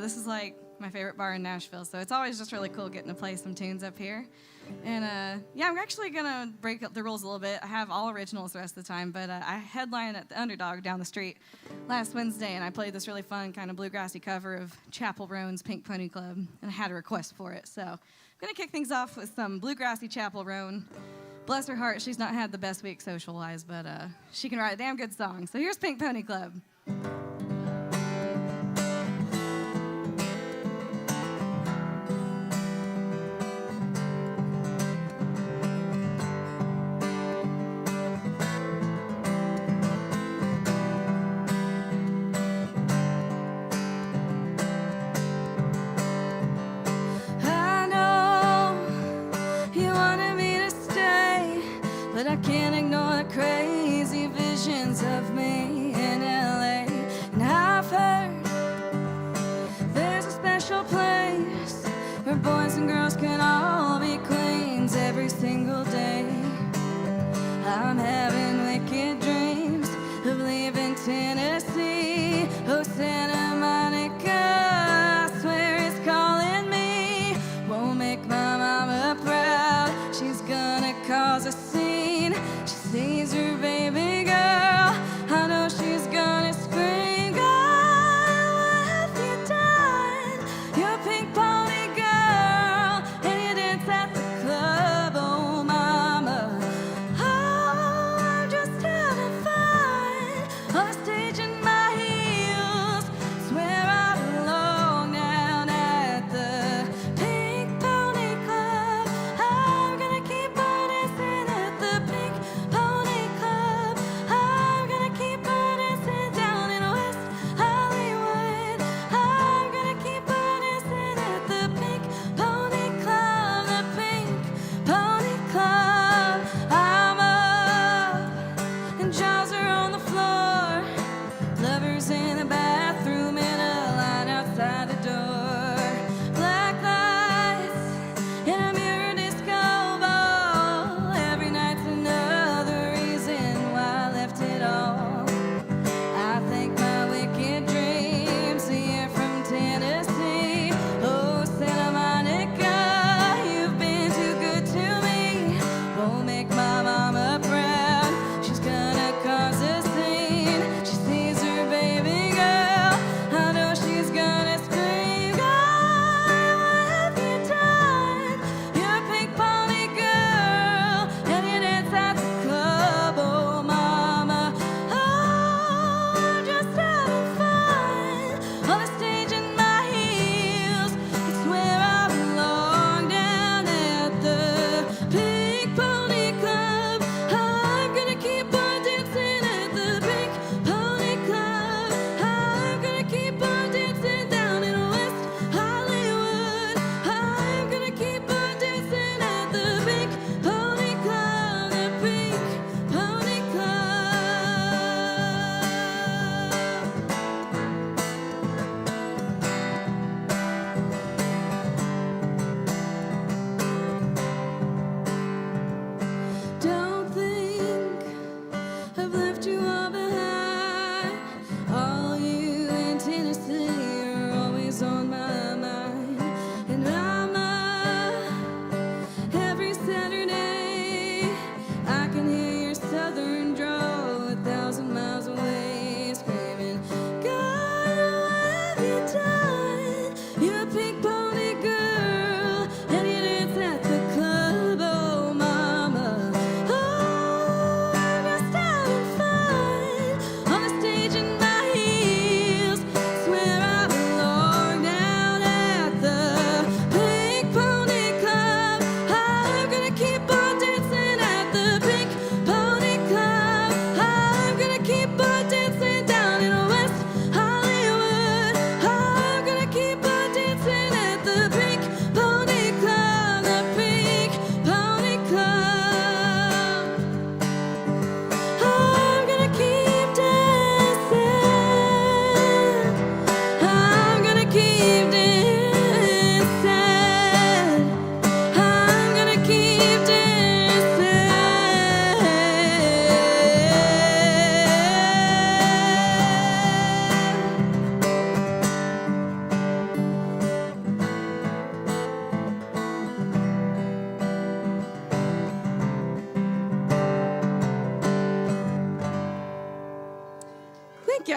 this is like my favorite bar in Nashville, so it's always just really cool getting to play some tunes up here. And yeah, I'm actually gonna break up the rules a little bit. I have all originals the rest of the time, but I headlined at the Underdog down the street last Wednesday, and I played this really fun kind of bluegrassy cover of Chapel Roan's Pink Pony Club, and I had a request for it. So I'm gonna kick things off with some bluegrassy Chapel Roan. Bless her heart, she's not had the best week social-wise, but she can write a damn good song. So here's Pink Pony Club. But I can't ignore the crazy visions of me in LA. And I've heard there's a special place where boys and girls can all be queens every single day. I'm having wicked dreams of leaving Tennessee. Oh, Santa Monica, I swear it's calling me. Won't make my mama proud, she's gonna cause a scene. She sees her baby girl, I know she's gonna scream, God, what have you done? You're a pink pony girl, and you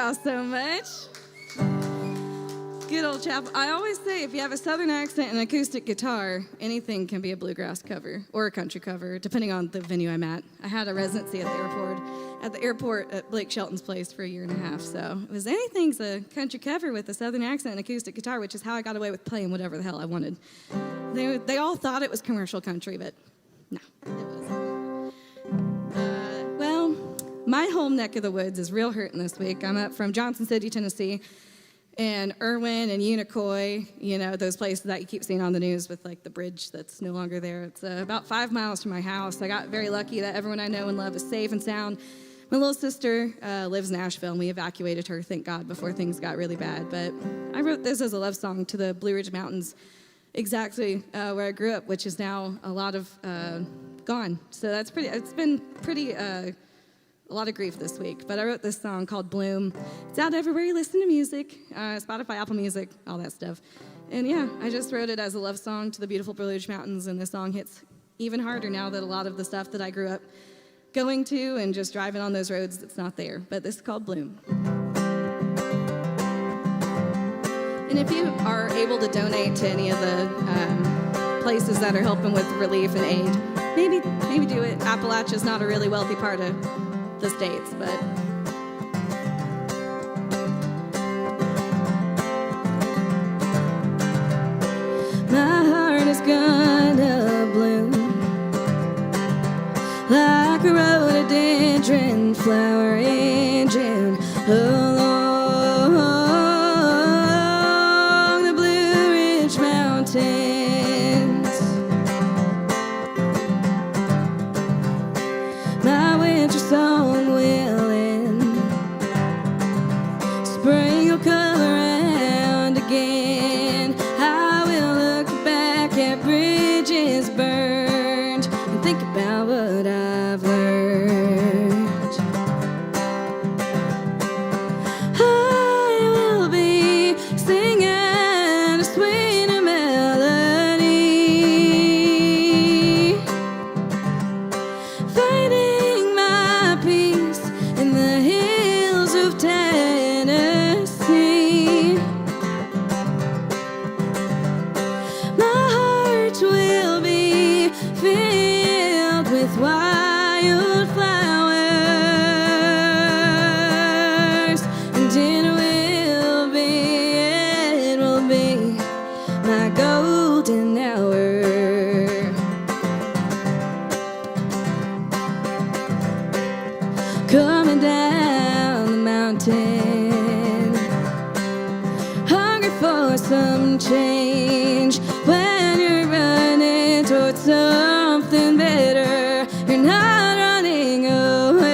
y'all so much. Good old chap. I always say if you have a southern accent and acoustic guitar, anything can be a bluegrass cover or a country cover, depending on the venue I'm at. I had a residency at the airport at Blake Shelton's place for a year and a half. So it was anything's a country cover with a southern accent and acoustic guitar, which is how I got away with playing whatever the hell I wanted. They all thought it was commercial country, but no, it wasn't. Well, my home neck of the woods is real hurting this week. I'm up from Johnson City, Tennessee, and Irwin and Unicoi, you know, those places that you keep seeing on the news with, like, the bridge that's no longer there. It's about 5 miles from my house. I got very lucky that everyone I know and love is safe and sound. My little sister lives in Nashville, and we evacuated her, thank God, before things got really bad. But I wrote this as a love song to the Blue Ridge Mountains, exactly where I grew up, which is now a lot of gone. So it's been pretty... a lot of grief this week, but I wrote this song called Bloom. It's out everywhere you listen to music, Spotify, Apple Music, all that stuff. And yeah, I just wrote it as a love song to the beautiful Blue Ridge Mountains, and this song hits even harder now that a lot of the stuff that I grew up going to and just driving on those roads, it's not there. But this is called Bloom. And if you are able to donate to any of the places that are helping with relief and aid, maybe do it. Appalachia's not a really wealthy part of the States, but my heart is gonna bloom like a rhododendron flower in June along the Blue Ridge Mountains. My winter song will end, spring will come around again. I will look back at bridges burned and think about what I've learned. I will be singing a sweet melody, finding my peace in the hills of Tennessee. My heart will be filled with wildflowers, and it will be my golden hour. Coming down the mountain, hungry for some change. When you're running towards something better, you're not running away.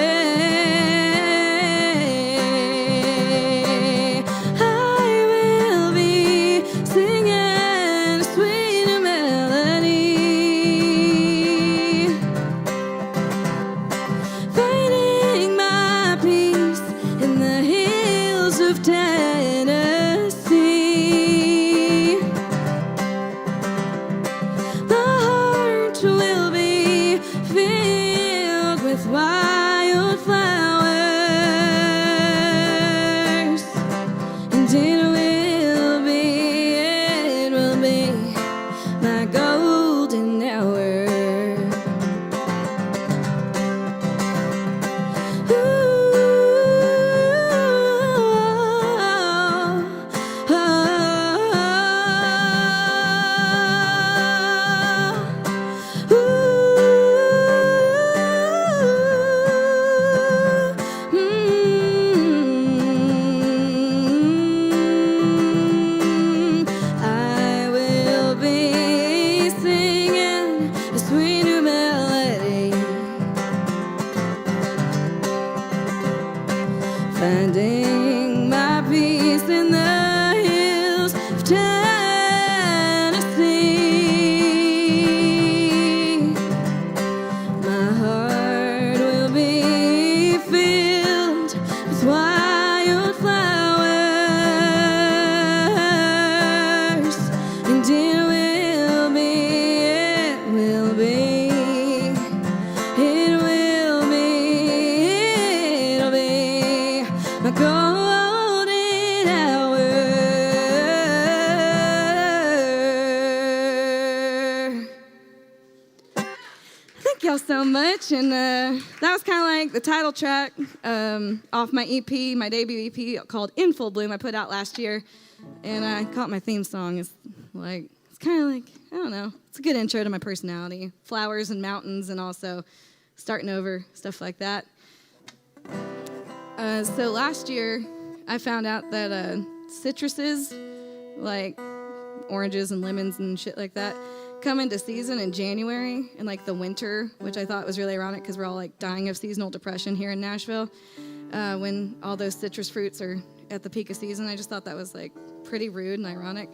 I will be singing a sweet melody, finding my peace in the hills of Tennessee. y'all so much. And that was kind of like the title track off my EP, my debut EP called In Full Bloom I put out last year. And I call it my theme song. It's kind of like, I don't know, it's a good intro to my personality. Flowers and mountains and also starting over, stuff like that. So last year, I found out that citruses, like oranges and lemons and shit like that, come into season in January in like the winter, which I thought was really ironic because we're all like dying of seasonal depression here in Nashville when all those citrus fruits are at the peak of season. I just thought that was like pretty rude and ironic.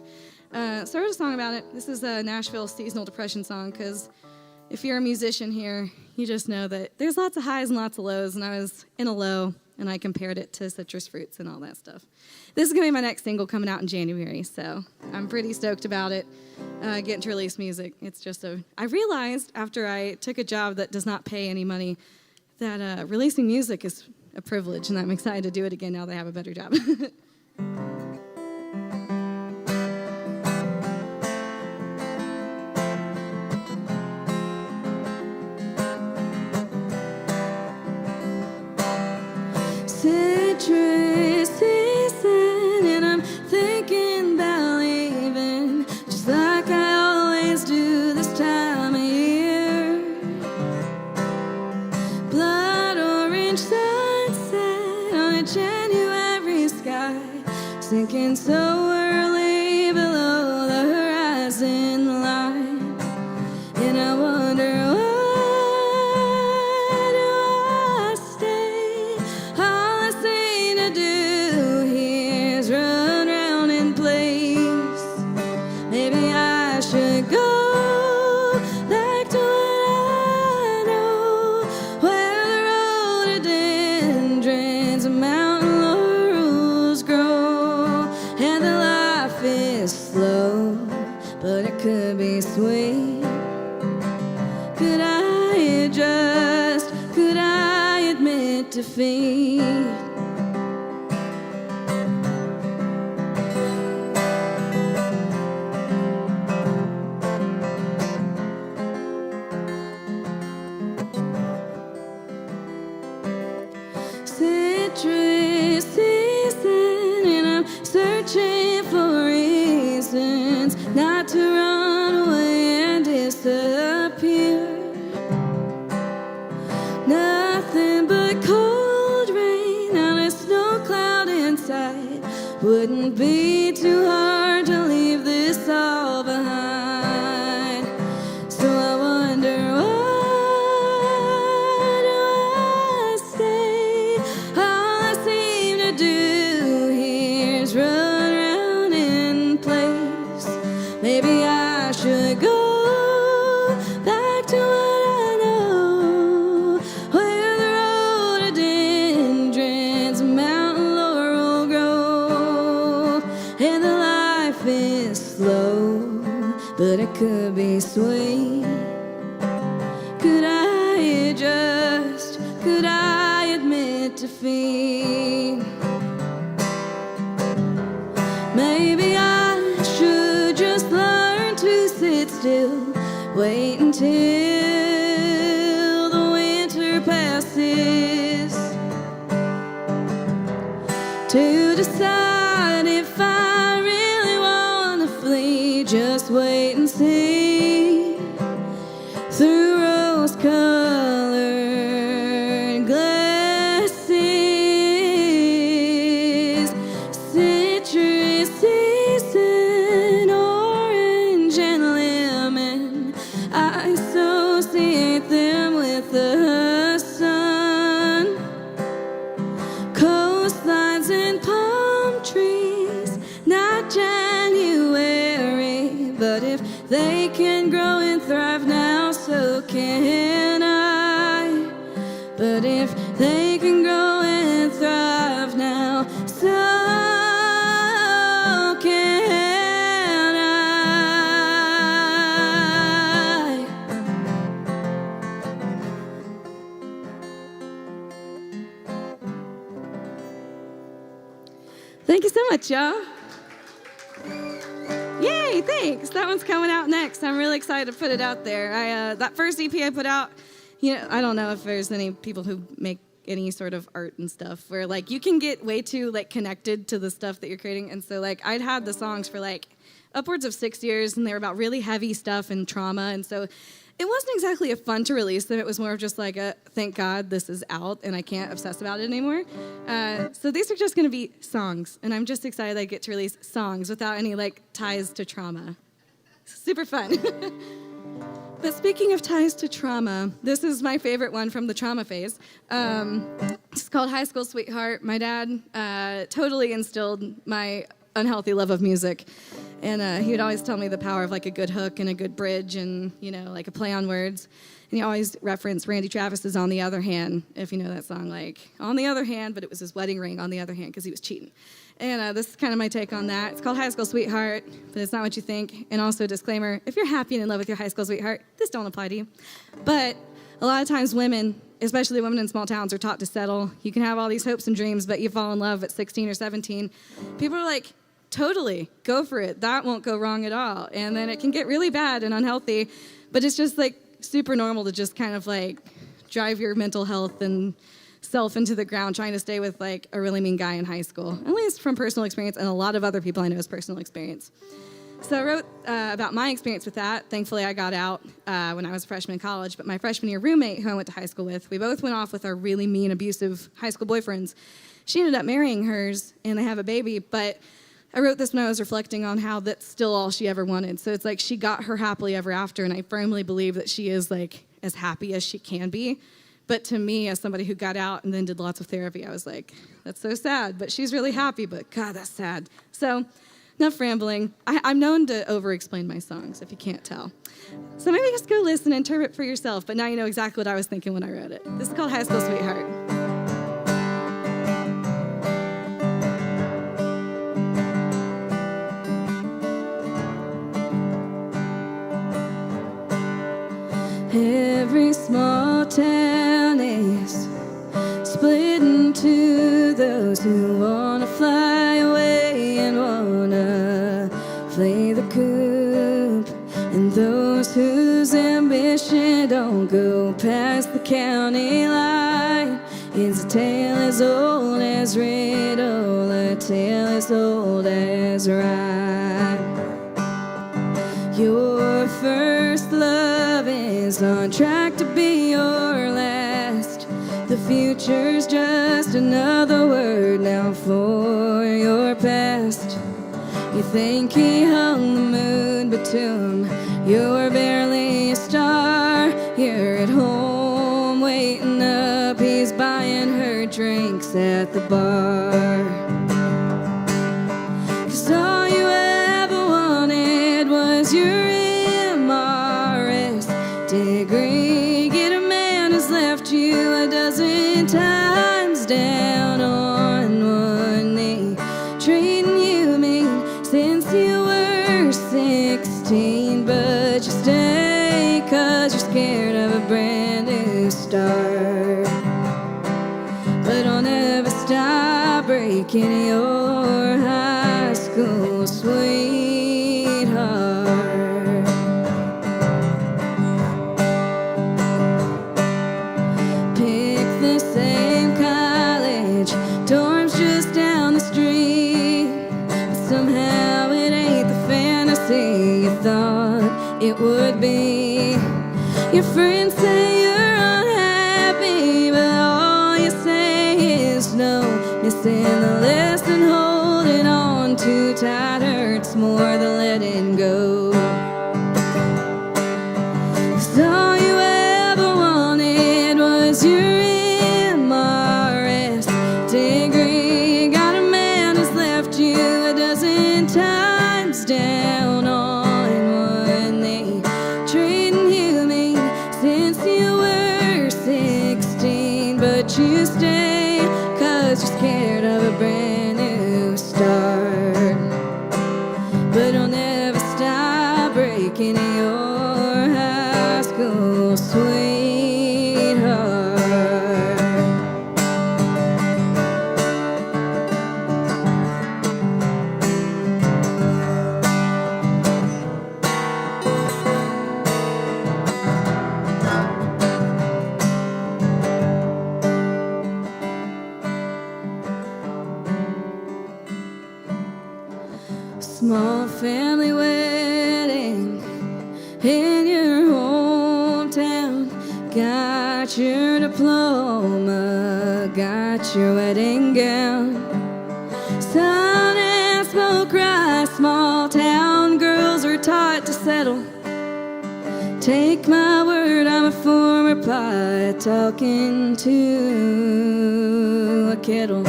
So I wrote a song about it. This is a Nashville seasonal depression song because if you're a musician here, you just know that there's lots of highs and lots of lows, and I was in a low, and I compared it to citrus fruits and all that stuff. This is going to be my next single coming out in January, so I'm pretty stoked about it, getting to release music. It's just I realized after I took a job that does not pay any money that releasing music is a privilege, and I'm excited to do it again now that I have a better job. Citrus season, and I'm thinking about leaving, just like I always do this time of year. Blood orange sunset on a January sky, sinking so early below the horizon line, and I wonder could be sweet. Could I admit defeat? Citrus season, and I'm searching for reasons not to run away and disappear. Nothing but cold rain on a snow cloud inside. Wouldn't be too hard to leave this all behind. So I wonder, why do I stay? All I seem to do here is run around in place. Maybe I should go back to what I know, where the rhododendrons and mountain laurel grow, and the life is slow, but it could be sweet. Could I admit defeat? Maybe I should just learn to sit still, wait until the winter passes, to decide if I really want to flee. Just wait and see through rose-colored glasses. Citrus season, orange and lemon, I associate them with the sun. Coastlines and palm trees, not January, but if they can grow and thrive now, so can I. But if they can grow and thrive now, so can I. Thank you so much, y'all. Yay, thanks. That one's coming out next. I'm really excited to put it out there. That first EP I put out, I don't know if there's any people who make any sort of art and stuff where like you can get way too like connected to the stuff that you're creating. And so like I'd had the songs for like upwards of 6 years, and they were about really heavy stuff and trauma. And so it wasn't exactly a fun to release them. It was more of just like a thank God this is out and I can't obsess about it anymore. So these are just going to be songs, and I'm just excited I get to release songs without any like ties to trauma. Super fun. But speaking of ties to trauma, this is my favorite one from the trauma phase. It's called High School Sweetheart. My dad totally instilled my unhealthy love of music. And he would always tell me the power of like a good hook and a good bridge and, like a play on words. And he always referenced Randy Travis's On the Other Hand, if you know that song, like, on the other hand, but it was his wedding ring on the other hand because he was cheating. And this is kind of my take on that. It's called High School Sweetheart, but it's not what you think. And also, disclaimer, if you're happy and in love with your high school sweetheart, this don't apply to you. But a lot of times women, especially women in small towns, are taught to settle. You can have all these hopes and dreams, but you fall in love at 16 or 17. People are like, totally, go for it. That won't go wrong at all. And then it can get really bad and unhealthy, but it's just like super normal to just kind of like drive your mental health and self into the ground trying to stay with like a really mean guy in high school, at least from personal experience and a lot of other people I know as personal experience. So I wrote about my experience with that. Thankfully, I got out when I was a freshman in college, but my freshman year roommate, who I went to high school with, we both went off with our really mean, abusive high school boyfriends. She ended up marrying hers, and they have a baby, but I wrote this when I was reflecting on how that's still all she ever wanted. So it's like she got her happily ever after, and I firmly believe that she is like as happy as she can be. But to me, as somebody who got out and then did lots of therapy, I was like, that's so sad, but she's really happy, but God, that's sad. So enough rambling. I'm known to over-explain my songs, if you can't tell. So maybe just go listen and interpret for yourself, but now you know exactly what I was thinking when I wrote it. This is called High School Sweetheart. Every small town is split into those who wanna fly away and wanna play the coop, and those whose ambition don't go past the county line. It's a tale as old as riddle, a tale as old as rhyme. Your first love is on track to be your last. The future's just another word now for your past. You think he hung the moon, but to him you're barely a star. You're at home waiting up, he's buying her drinks at the bar. 'Cause all you ever wanted was your MRS degree. Get a man who's left you a dozen times down on one knee, treating you mean since you were 16. But you stay 'cause you're scared of a brand new start. But I'll never stop breaking your high school sweetheart. Pick the same college, dorms just down the street, but somehow it ain't the fantasy you thought it would be. Your friends say you're unhappy, but all you say is no. Missing the lesson, holding on too tight hurts more than letting go. 'Cause all you ever wanted was your MRS degree. Got a man who's left you a dozen times down on one knee, treating you mean since you were 16. But you stay 'cause you're scared of a brand new start. But I'll never stop breaking your high school sweetheart. fix your wedding gown. Sun and smoke rise, small town girls are taught to settle. Take my word, I'm a former pot talking to a kettle.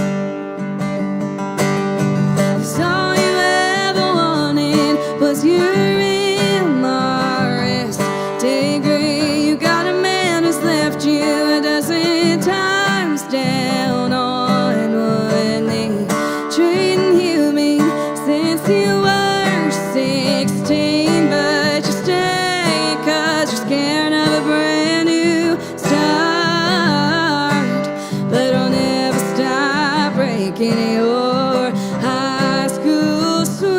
'Cause all you ever wanted was your MRS degree. You got a man who's left you a dozen times down on one knee, treating you mean since you were 16, but you stay 'cause you're scared of a brand new start. But I'll never stop breaking your high school sweetheart.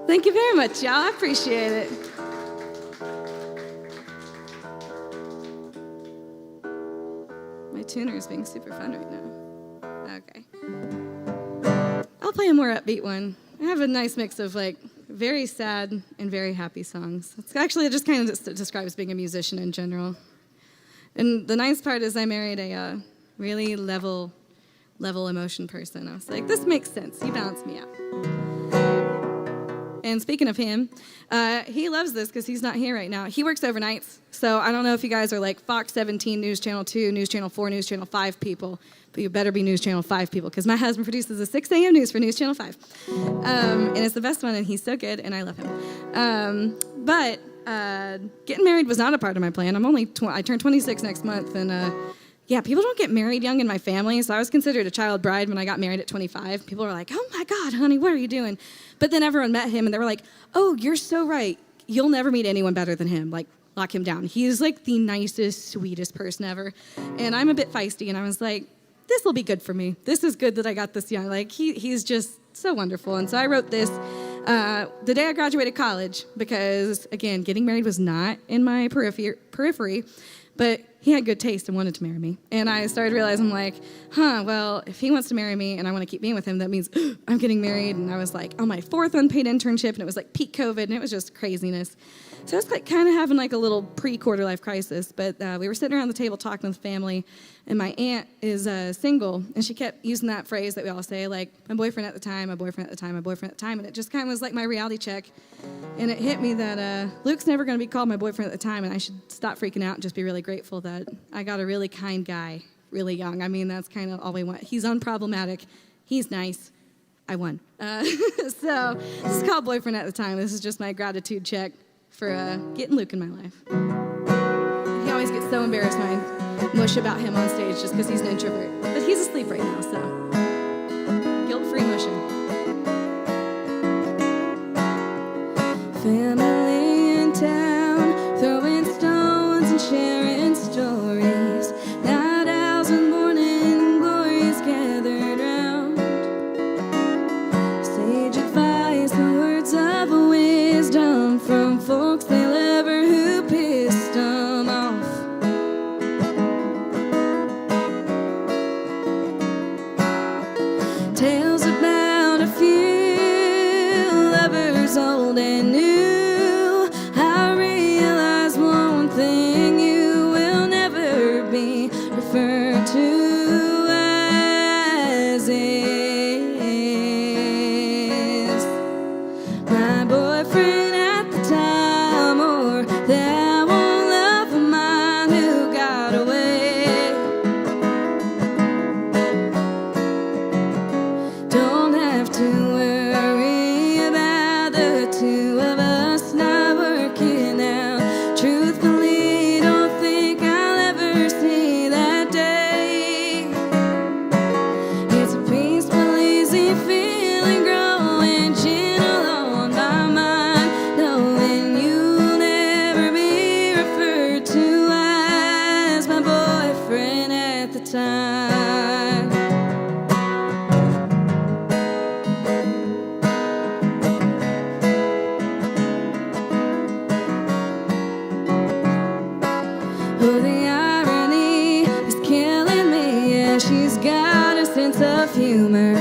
Thank you very much, y'all. I appreciate it. My tuner is being super fun right now. Okay. I'll play a more upbeat one. I have a nice mix of like very sad and very happy songs. It's actually, it just kind of describes being a musician in general. And the nice part is I married a really level emotion person. I was like, this makes sense. He balanced me out. And speaking of him, he loves this because he's not here right now. He works overnights, so I don't know if you guys are like Fox 17, News Channel 2, News Channel 4, News Channel 5 people, but you better be News Channel 5 people because my husband produces the 6 a.m. news for News Channel 5. And it's the best one, and he's so good, and I love him. But getting married was not a part of my plan. I turned 26 next month, and yeah, people don't get married young in my family, so I was considered a child bride when I got married at 25. People were like, oh my God, honey, what are you doing? But then everyone met him, and they were like, oh, you're so right. You'll never meet anyone better than him. Like, lock him down. He's like the nicest, sweetest person ever. And I'm a bit feisty, and I was like, this will be good for me. This is good that I got this young. Like, he's just so wonderful. And so I wrote this the day I graduated college because, again, getting married was not in my periphery, but he had good taste and wanted to marry me. And I started realizing, like, well, if he wants to marry me and I want to keep being with him, that means I'm getting married. And I was like on my 4th unpaid internship, and it was like peak COVID, and it was just craziness. So I was like kind of having like a little pre-quarter life crisis. But we were sitting around the table talking with the family, and my aunt is single, and she kept using that phrase that we all say, like, my boyfriend at the time, my boyfriend at the time, my boyfriend at the time. And it just kind of was like my reality check. And it hit me that Luke's never going to be called my boyfriend at the time, and I should stop freaking out and just be really grateful that I got a really kind guy really young. I mean, that's kind of all we want. He's unproblematic. He's nice. I won. So this is called Boyfriend at the Time. This is just my gratitude check for getting Luke in my life. He always gets so embarrassed when I mush about him on stage just because he's an introvert. But he's asleep right now, so guilt-free mushing. Family in town, throwing stones and sharing stories. Night owls and morning glories gathered round. Sage advice and words of wisdom from folks they ever who pissed them off. Tales about a few lovers old and new. I realize one thing, you will never be referred to as is my boyfriend at the time, or that one love of mine who got away. Don't have to worry about the two of us not working out. Truthfully, don't think I'll ever see that day. It's a peaceful, easy feeling growing gentle on my mind, knowing you'll never be referred to as my boyfriend at the time. Oh, the irony is killing me. Yeah, she's got a sense of humor.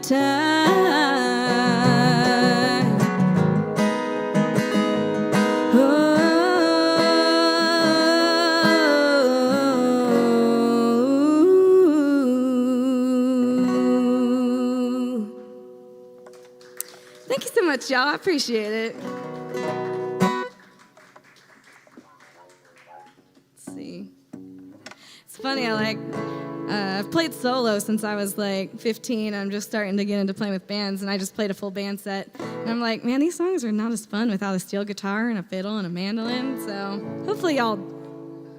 time. Oh. Thank you so much, y'all. I appreciate it. Let's see. It's funny, I've played solo since I was like 15. I'm just starting to get into playing with bands, and I just played a full band set. And I'm like, man, these songs are not as fun without a steel guitar and a fiddle and a mandolin. So hopefully y'all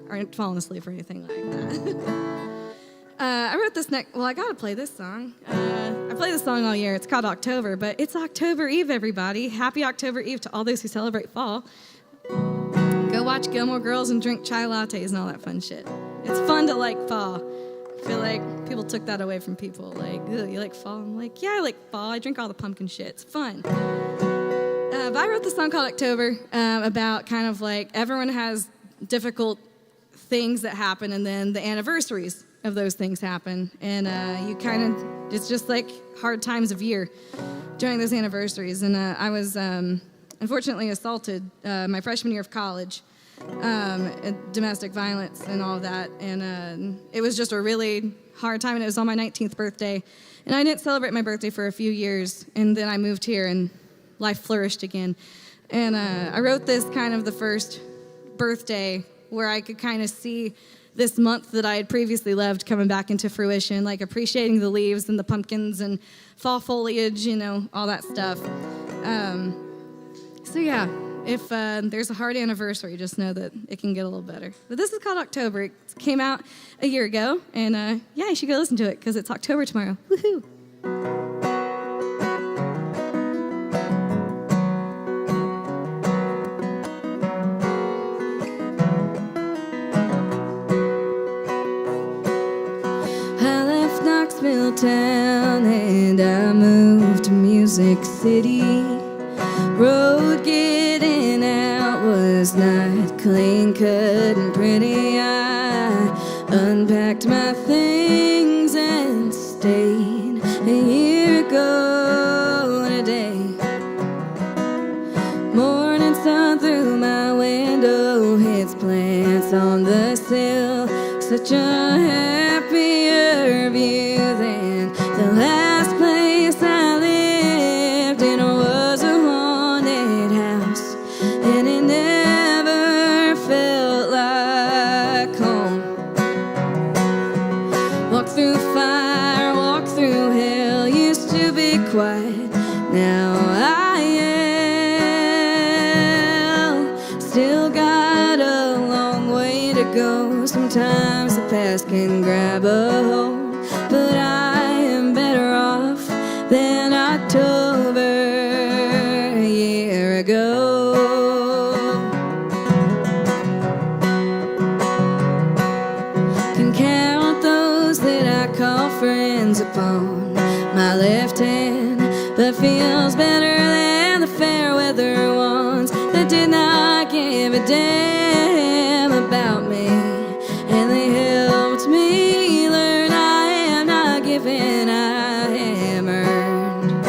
aren't falling asleep or anything like that. I wrote this I gotta play this song. I play this song all year. It's called October, but it's October Eve, everybody. Happy October Eve to all those who celebrate fall. Go watch Gilmore Girls and drink chai lattes and all that fun shit. It's fun to like fall. I feel like people took that away from people. Like, ugh, you like fall? I'm like, yeah, I like fall. I drink all the pumpkin shit. It's fun. But I wrote this song called October about kind of like everyone has difficult things that happen, and then the anniversaries of those things happen. And you kind of, it's just like hard times of year during those anniversaries. And I was unfortunately assaulted my freshman year of college. Domestic violence and all of that, and it was just a really hard time, and it was on my 19th birthday, and I didn't celebrate my birthday for a few years, and then I moved here, and life flourished again, and I wrote this kind of the first birthday where I could kind of see this month that I had previously loved coming back into fruition, like appreciating the leaves and the pumpkins and fall foliage, you know, all that stuff. So yeah. If there's a hard anniversary, just know that it can get a little better. But this is called October. It came out a year ago, and yeah, you should go listen to it, because it's October tomorrow. Woohoo! I left Knoxville town, and I moved to Music City. Road getting out was not clean cut and pretty. I unpacked my things and stayed a year ago today. Morning sun through my window hits plants on the sill. Such a happier view than the last place I lived in. Was a haunted house, and it never felt like home. Walk through fire, walk through hell. Used to be quiet, now I yell. Still got a long way to go. Sometimes the past can grab a hold, but I am better off than October a year ago. Can count those that I call friends upon my left hand, but feels better than the fair weather ones that did not give a damn about me, and they helped me learn I am not given, I am earned.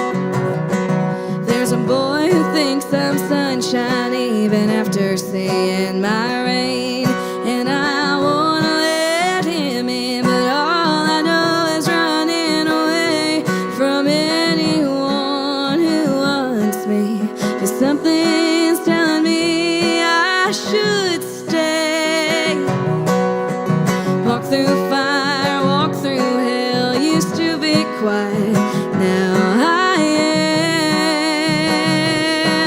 There's a boy who thinks I'm sunshine even after seeing my rain, and I wanna let him in, but all I know is running away from anyone who wants me, 'cause something's telling me I should stay. Walk through fire, walk through hell. Used to be quiet, now I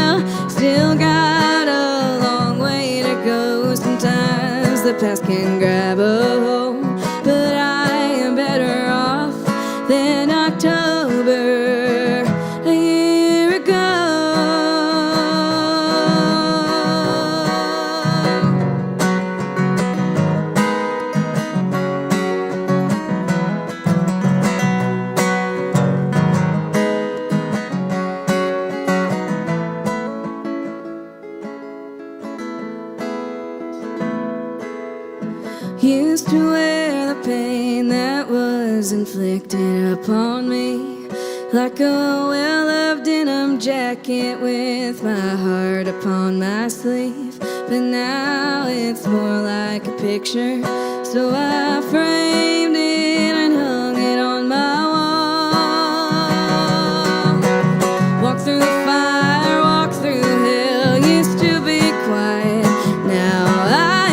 am. Still got a long way to go. Sometimes the past can grab a hold, but I am better off than October a year ago. Used to wear the pain that was inflicted upon me, like a well-loved denim jacket with my heart upon my sleeve. But now it's more like a picture, so I framed it and hung it on my wall. Walk through the fire, walk through hell, used to be quiet, now I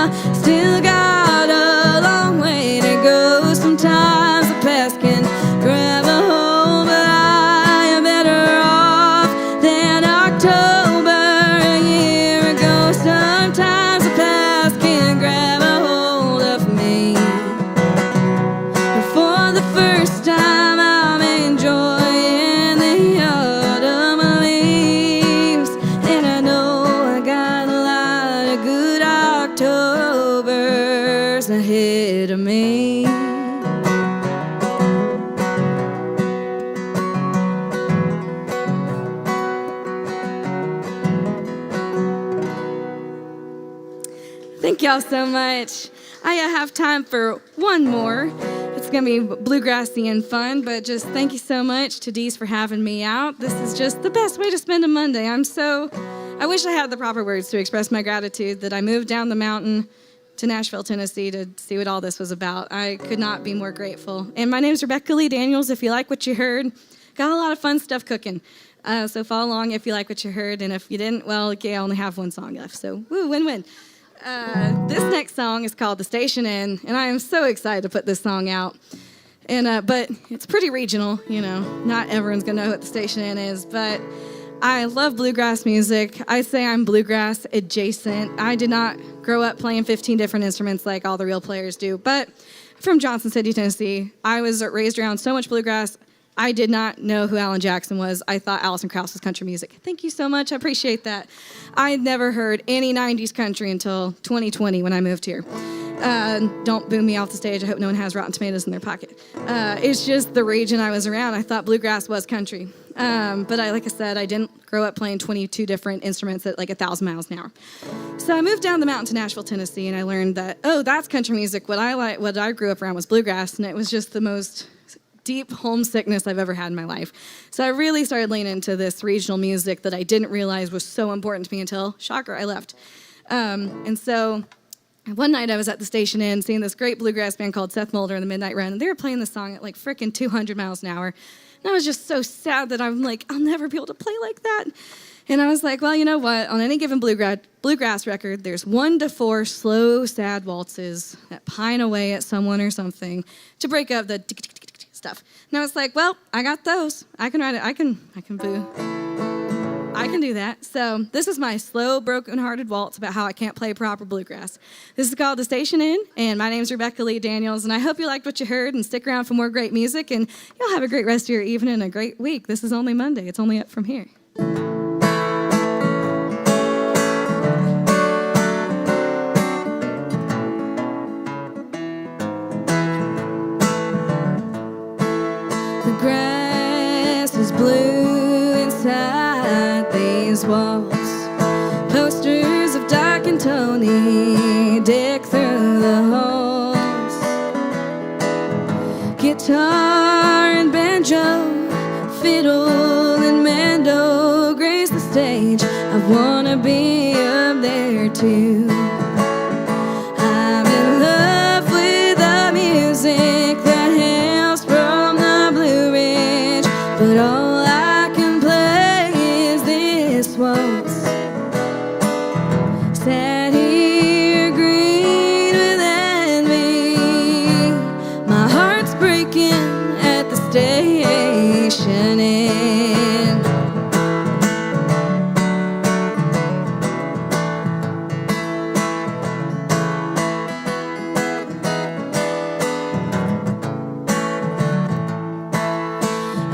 am. Still got a long way to go, sometimes the past can grab a hold, but I am better off than October a year ago. Sometimes the past can grab a hold of me, but for the first time I'm enjoying the autumn leaves, and I know I got a lot of good Octobers ahead of me. Thank y'all so much. I have time for one more. It's gonna be bluegrassy and fun, but just thank you so much to Dee's for having me out. This is just the best way to spend a Monday. I wish I had the proper words to express my gratitude that I moved down the mountain to Nashville, Tennessee to see what all this was about. I could not be more grateful. And my name is Rebecca Lee Daniels. If you like what you heard, got a lot of fun stuff cooking. So follow along if you like what you heard, and if you didn't, well, okay, I only have one song left, so woo, win-win. This next song is called The Station Inn, and I am so excited to put this song out. But it's pretty regional, you know. Not everyone's gonna know what The Station Inn is, but I love bluegrass music. I say I'm bluegrass adjacent. I did not grow up playing 15 different instruments like all the real players do, but from Johnson City, Tennessee. I was raised around so much bluegrass, I did not know who Alan Jackson was. I thought Alison Krauss was country music. Thank you so much. I appreciate that. I had never heard any 90s country until 2020 when I moved here. Don't boo me off the stage. I hope no one has Rotten Tomatoes in their pocket. It's just the region I was around. I thought bluegrass was country. But like I said, I didn't grow up playing 22 different instruments at like 1,000 miles an hour. So I moved down the mountain to Nashville, Tennessee, and I learned that, oh, that's country music. What I grew up around was bluegrass, and it was just the most deep homesickness I've ever had in my life. So I really started leaning into this regional music that I didn't realize was so important to me until, shocker, I left. And so one night I was at the Station Inn seeing this great bluegrass band called Seth Mulder and the Midnight Run, and they were playing this song at like frickin' 200 miles an hour. And I was just so sad that I'm like, I'll never be able to play like that. And I was like, well, you know what? On any given bluegrass record, there's 1 to 4 slow, sad waltzes that pine away at someone or something to break up the stuff. And I was like, well, I got those. I can write it. I can boo. I can do that. So this is my slow, broken-hearted waltz about how I can't play proper bluegrass. This is called The Station Inn, and my name is Rebecca Lee Daniels, and I hope you liked what you heard and stick around for more great music, and you'll have a great rest of your evening and a great week. This is only Monday. It's only up from here. The grass is blue inside these walls. Posters of Doc and Tony deck through the halls. Guitar and banjo, fiddle and mando grace the stage. I wanna be up there too. I'm in love with the music that hails from the Blue Ridge, but all I can play is this waltz. Sat here green with envy, my heart's breaking at the Station Inn.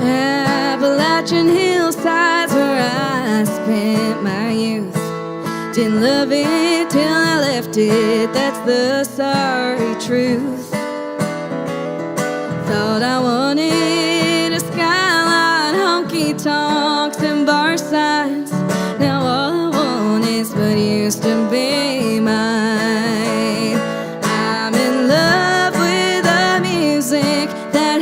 Appalachian hillsides where I spent my youth. Didn't love it till I left it, that's the sorry truth. Thought I wanted a skyline, honky tonks and bar signs. Now all I want is what used to be mine. I'm in love with the music that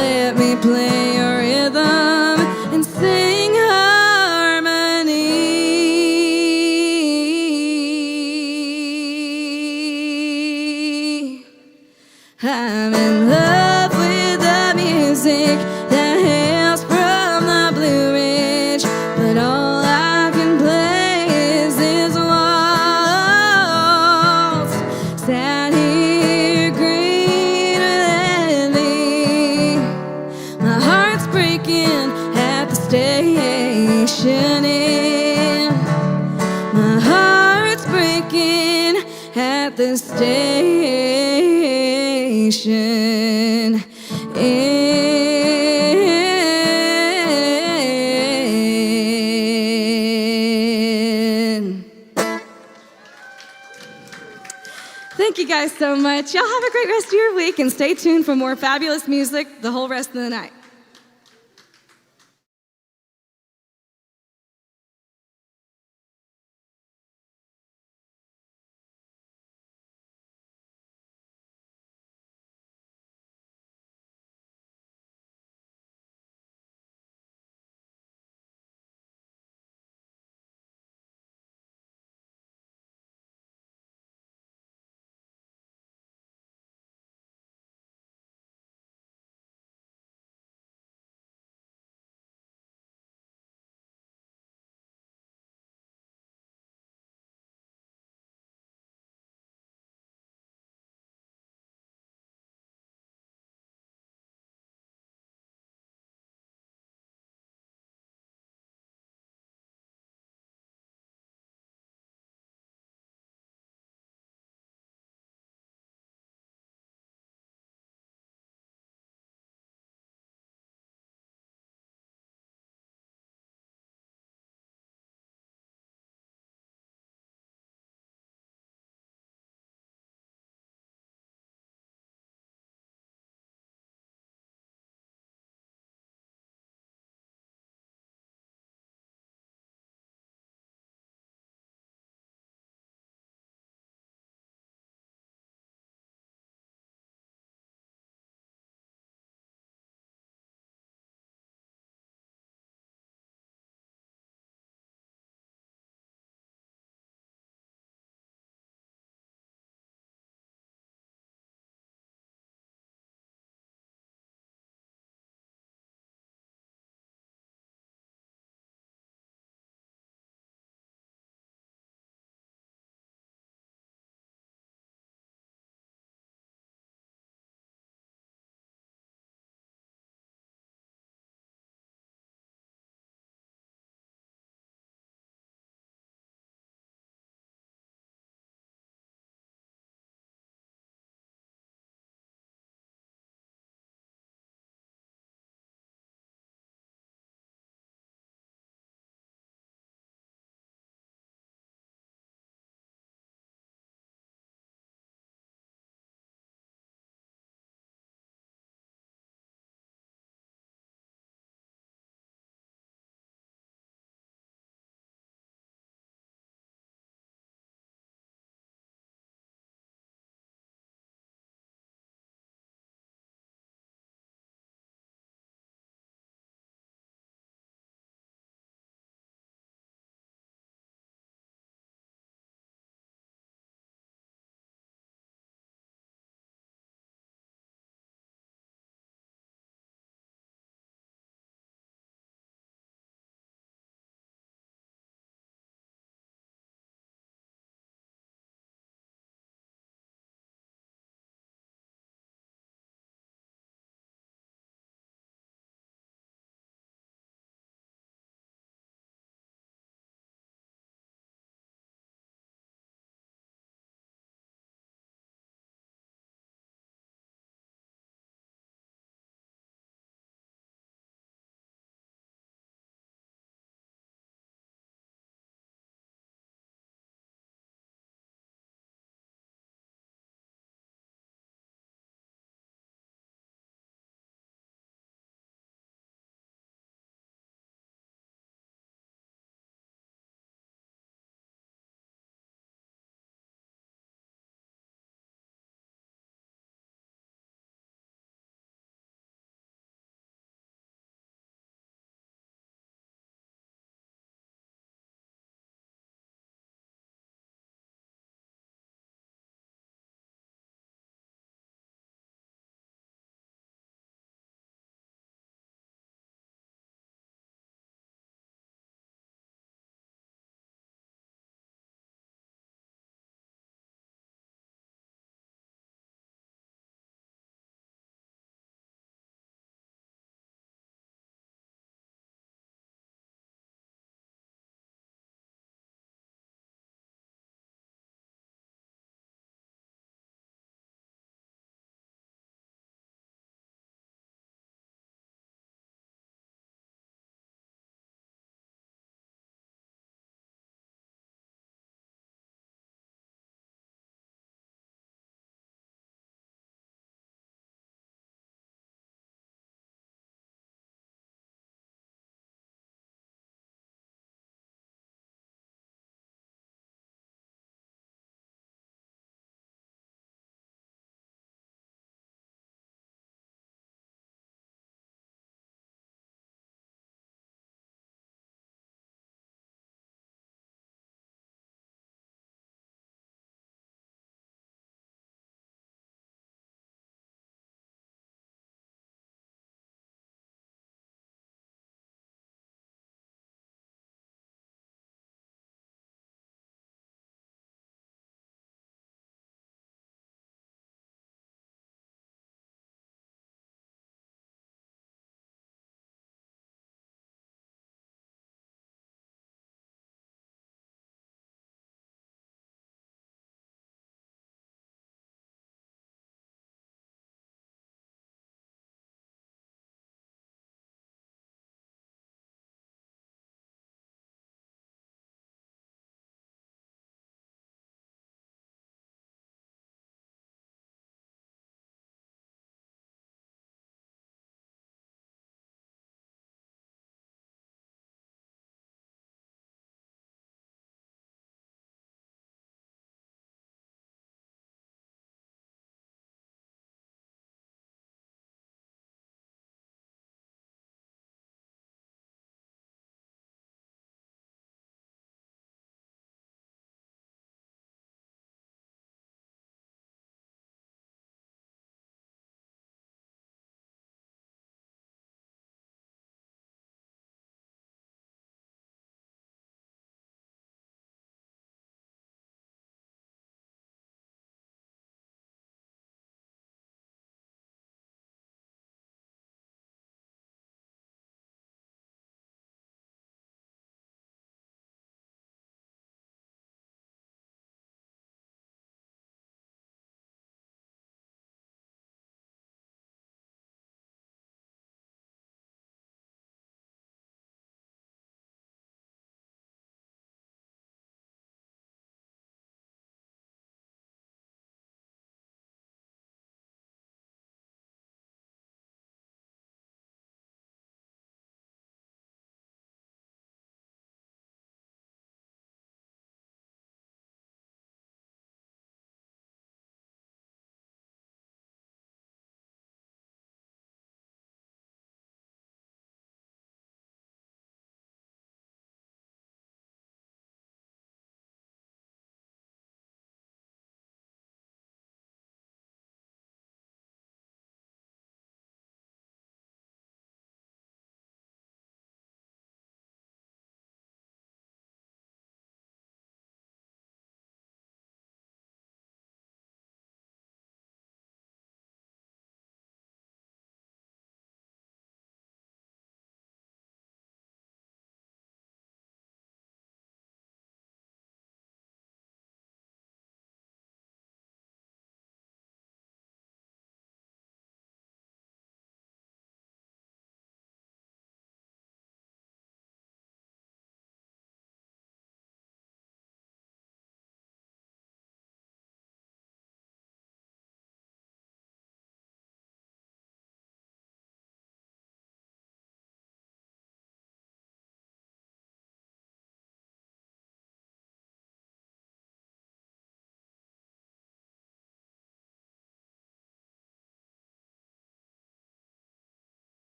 let me play your rhythm and sing harmony. I'm in love with the music that hails from the Blue Ridge, but all I can play is this waltz. Sat here greener than thee. My heart's breaking at the station inn. My heart's breaking at the station inn. Thank you guys so much. Y'all have a great rest of your week and stay tuned for more fabulous music the whole rest of the night.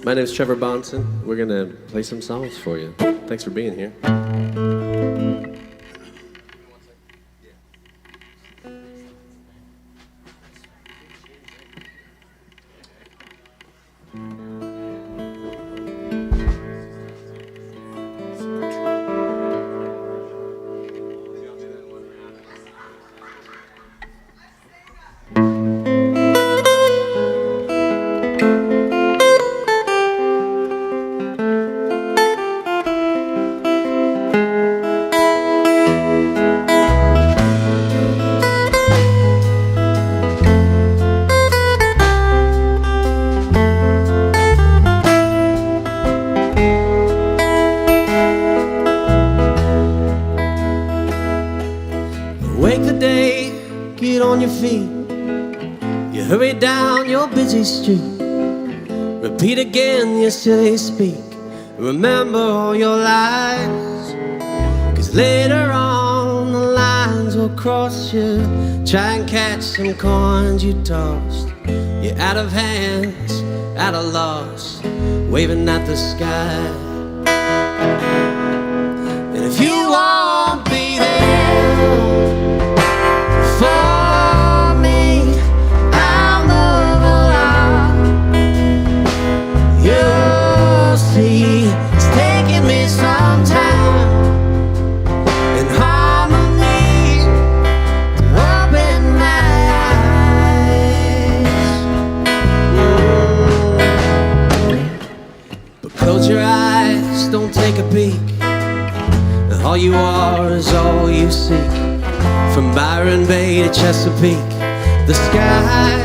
My name's Trevor Bahnson. We're gonna play some songs for you. Thanks for being here. Wake the day, get on your feet. You hurry down your busy street. Repeat again your silly speak. Remember all your lies, 'cause later on the lines will cross you. Try and catch some coins you tossed. You're out of hands, at a loss, waving at the sky. And if you won't be there for me, I'll move along. You'll see, it's taking me some time and harmony to open my eyes. But close your eyes, don't take a peek. All you are is all you seek. From Byron Bay to Chesapeake, the sky,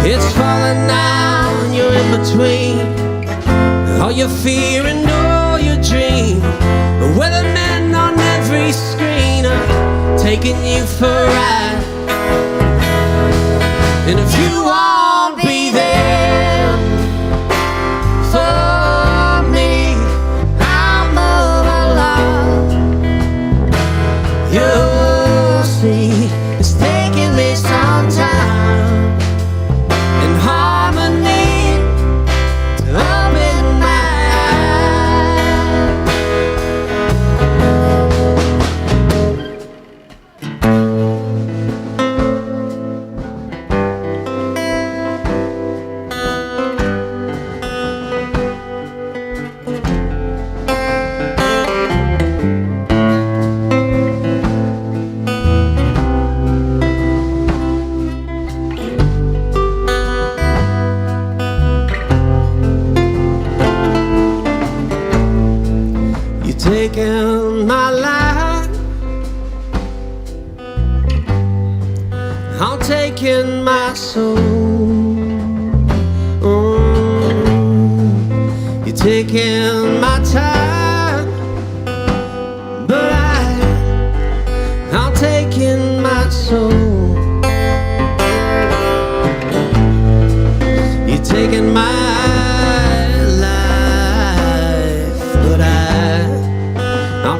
it's falling now and you're in between. All your fear and all your dream. Weathermen on every screen are taking you for a ride. And if you won't be there for me, I'll move along. You'll see, it's taking me some time and harmony to open my taking my life, I'm taking my soul. You're taking my time, but I'm taking my soul. You're taking my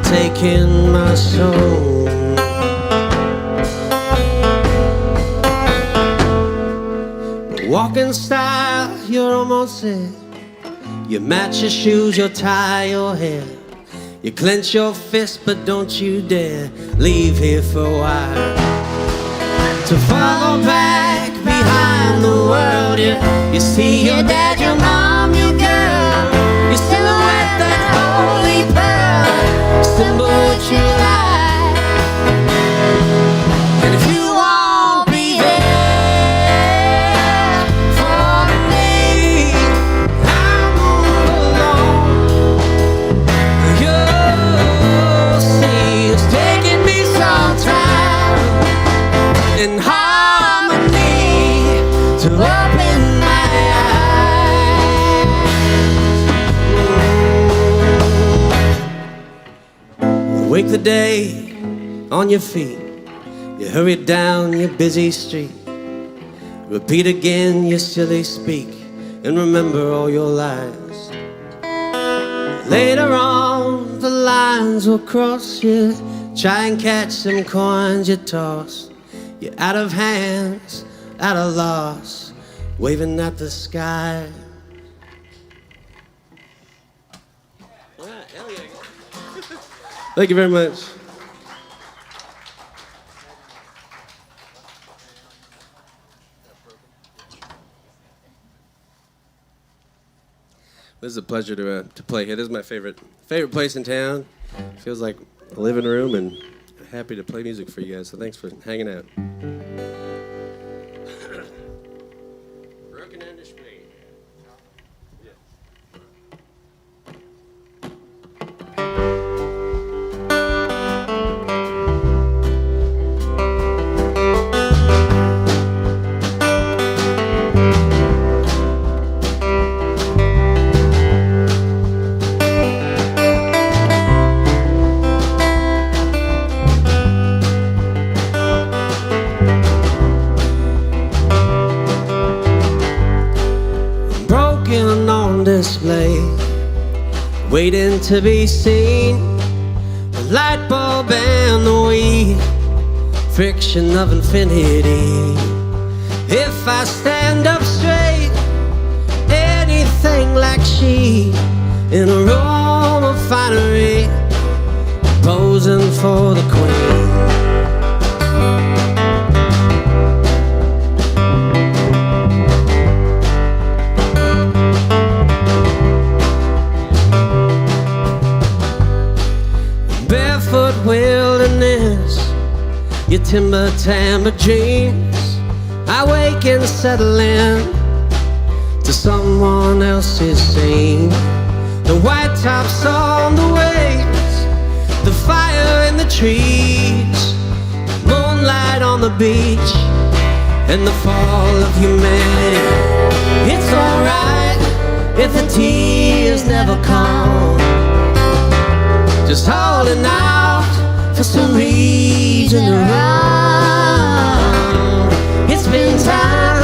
taking my soul. Walking style, you're almost there. You match your shoes, you tie your hair. You clench your fist, but don't you dare leave here for a while. To follow back behind the world, you see your dad, your mom, your girl, your silhouette, that holy pearl, symbol true life. And if you won't be there for me, I'll move along. You'll see, it's taking me some time and harmony to open my eyes. Wake the day on your feet. You hurry down your busy street. Repeat again your silly speak. And remember all your lies. Later on, the lines will cross you. Try and catch some coins you toss. You're out of hands, at a loss, waving at the sky. Thank you very much. This is a pleasure to play here. This is my favorite place in town. Feels like a living room, and happy to play music for you guys. So thanks for hanging out. Broken under speed. Display, waiting to be seen. The light bulb and the weed, friction of infinity. If I stand up straight, anything like she, in a room of finery, posing for the queen. Wilderness, your timber timber dreams. I wake and settle in to someone else's scene. The white tops on the waves, the fire in the trees, moonlight on the beach, and the fall of humanity. It's alright if the tears never come, just holding out for some reason to run. It's been time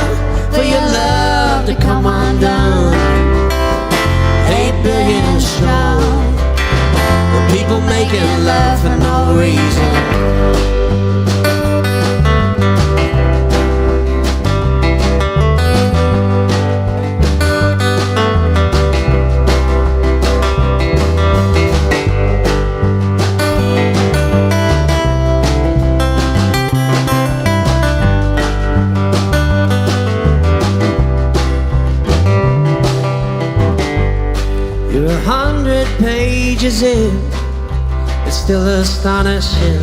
for your love to come undone. 8 billion strong, the people making love for no reason. You're 100 pages in, it's still astonishing.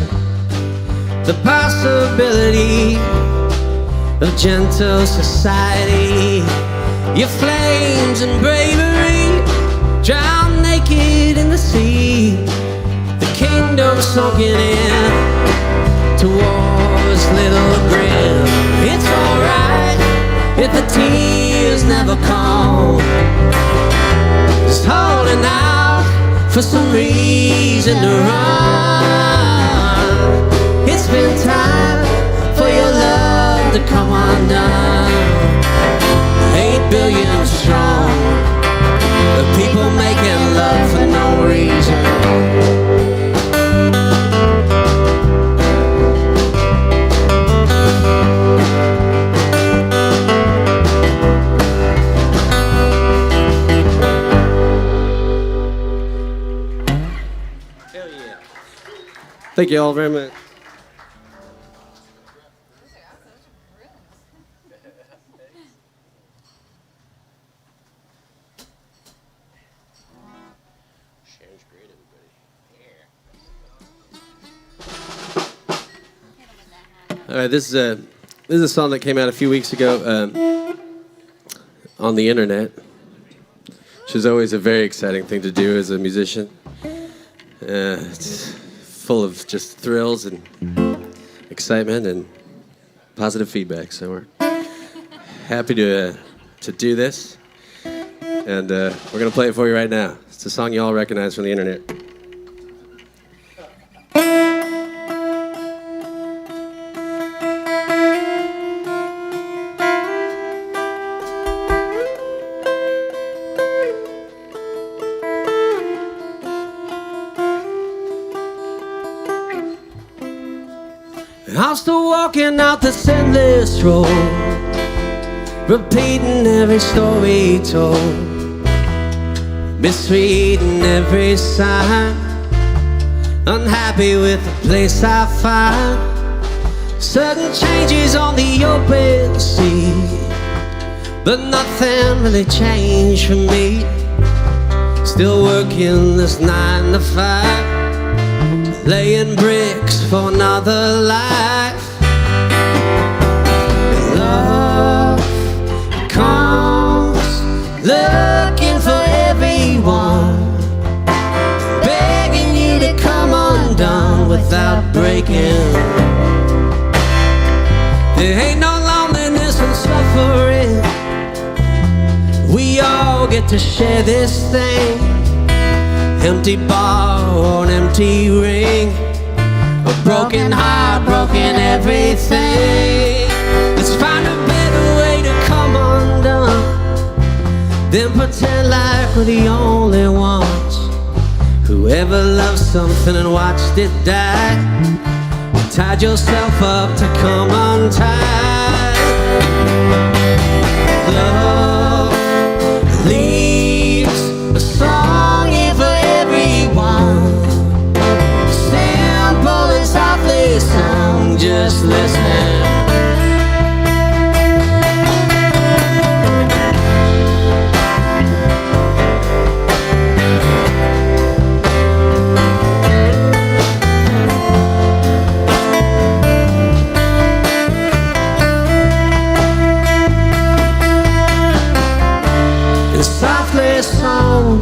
The possibility of gentle society. Your flames and bravery drown naked in the sea. The kingdom sunken in to war's little grin. It's alright if the tears never come, just holding out for some reason to run. It's been time for your love to come undone. 8 billion strong, the people making love for no reason. Thank you all very much. Sounds great, everybody. Yeah. All right, this is a song that came out a few weeks ago on the internet, which is always a very exciting thing to do as a musician. It's full of just thrills and excitement and positive feedback. So we're happy to do this, and we're gonna play it for you right now. It's a song you all recognize from the internet. I'm still walking out this endless road, repeating every story told, misreading every sign, unhappy with the place I find. Sudden changes on the open sea, but nothing really changed for me. Still working this 9 to 5, laying bricks for another life. Love comes looking for everyone, begging you to come undone without breaking. There ain't no loneliness and suffering. We all get to share this thing. Empty bar or an empty ring, a broken heart, broken everything. Let's find a better way to come undone than pretend like we're the only ones who ever loved something and watched it die. Tied yourself up to come untied. Love leaves a song here for everyone. Simple and softly sung, just listen. Softly sung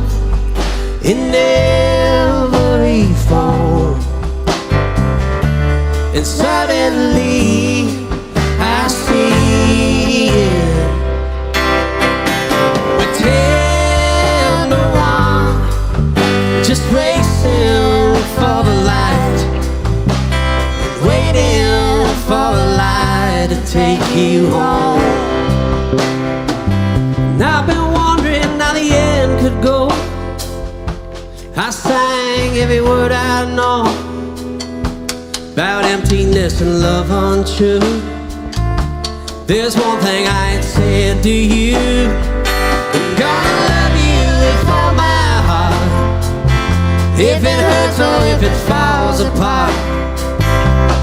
in every form, and suddenly I see it. With 10 to 1, just racing for the light, waiting for the light to take you home. And I've been how the end could go. I sang every word I know about emptiness and love untrue. There's one thing I ain't said to you. I'm gonna love you with all my heart, if it hurts or if it falls apart.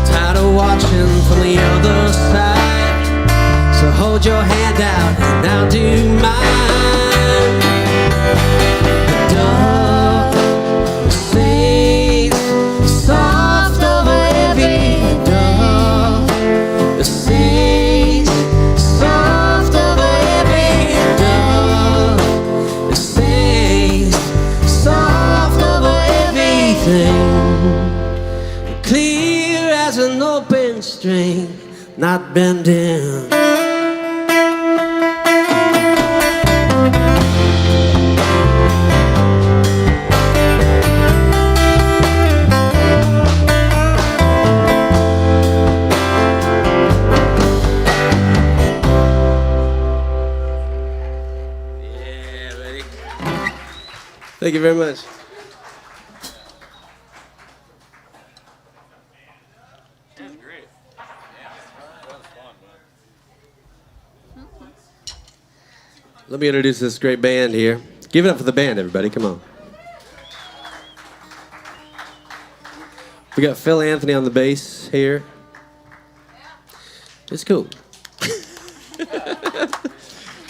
Tired of watching from the other side, so hold your hand out and I'll do mine. The dove sings soft over every dove. It sings soft over every dove. It sings soft over everything. Clear as an open string, not bending. Thank you very much. That was great. Yeah, that was fun, man. Let me introduce this great band here. Give it up for the band, everybody. Come on. We got Phil Anthony on the bass here. It's cool.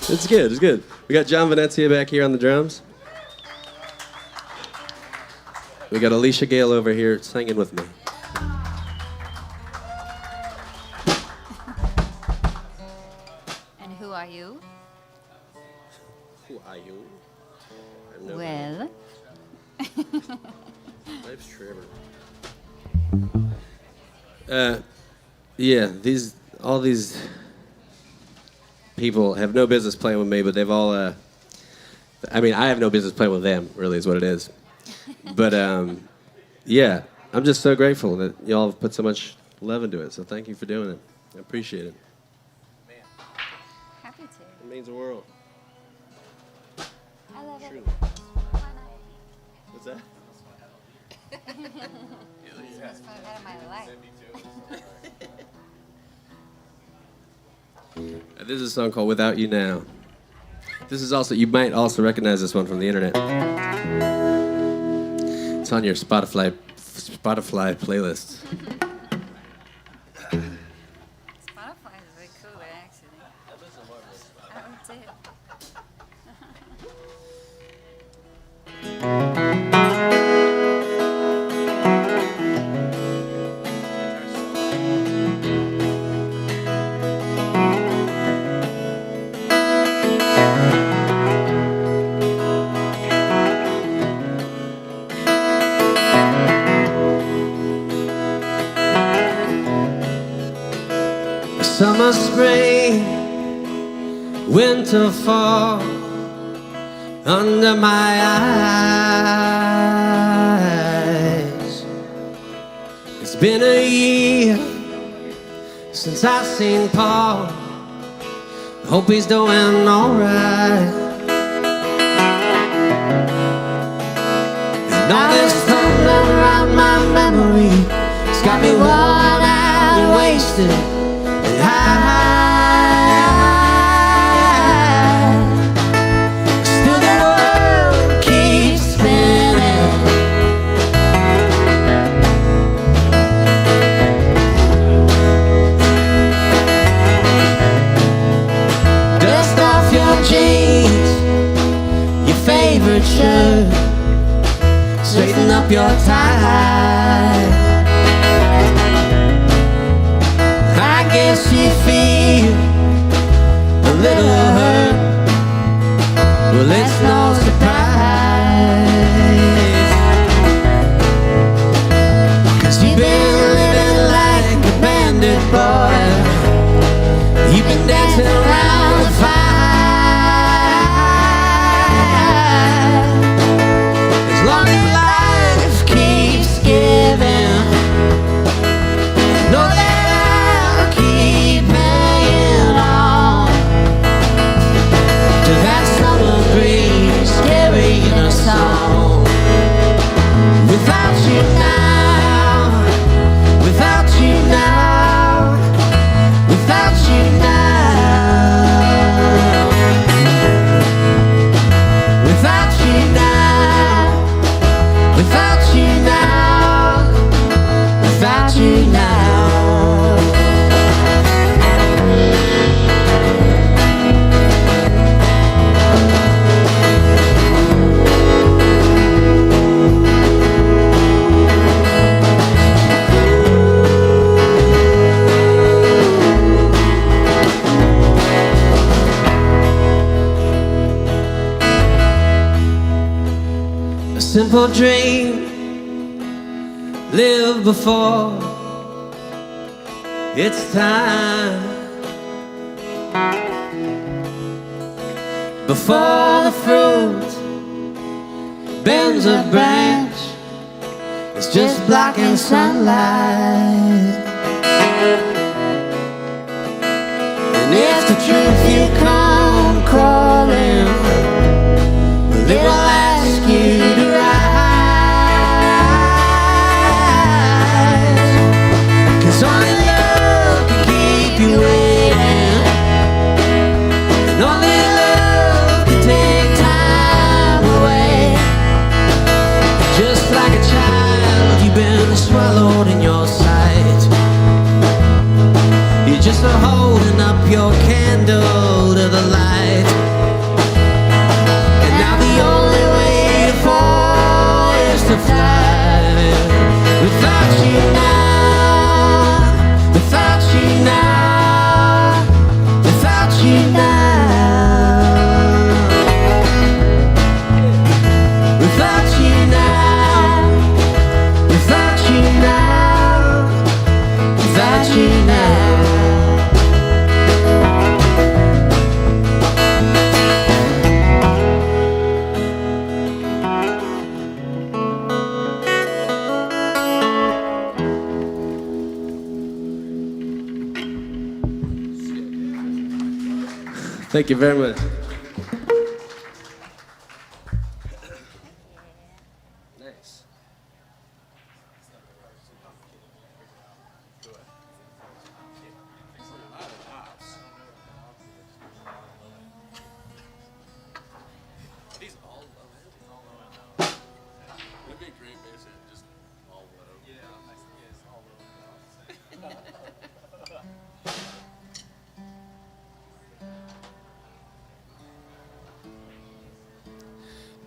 It's good. It's good. We got John Venezia back here on the drums. We got Alicia Gale over here singing with me. And who are you? Who are you? Well. My name's Trevor. Yeah, all these people have no business playing with me, but they've all, I mean, I have no business playing with them, really, is what it is. But, yeah, I'm just so grateful that y'all have put so much love into it, so thank you for doing it. I appreciate it. Happy to. It means the world. I love Truly. it. What's that? It's fun out of my life. This is a song called Without You Now. This is also, you might also recognize this one from the internet. It's on your Spotify Spotify playlist. Spotify is very cool, actually. I would say. Summer, spring, winter, fall, under my eyes. It's been a year since I've seen Paul. Hope he's doing alright. And all this tumbling around my memory, it's got me worn out and wasted. Still the world keeps spinning. Dust off your jeans, your favorite shirt, straighten up your tie. I guess you feel a little hurt. Well, it's no surprise, 'cause you've been living like a bandit boy. You've been dancing around the fire. As long as life keeps giving, know that song. Without you now, without you now, without you now, without you now, without you now, without you now. Simple dream, live before it's time, before the fruit bends a branch, it's just blocking sunlight. And if the truth you come crawling, well, it will ask you to rise, 'cause only love can keep you waiting, and only love can take time away. Just like a child, you've been swallowed in your sight. You're just holding up your candle to the light. And now the only way to fall is to fly. Without you now, without you now, without you now, without you now, without you now, without you now. Thank you very much. Nice. These all love it. It'd be great, basically, just all whatever. Yeah.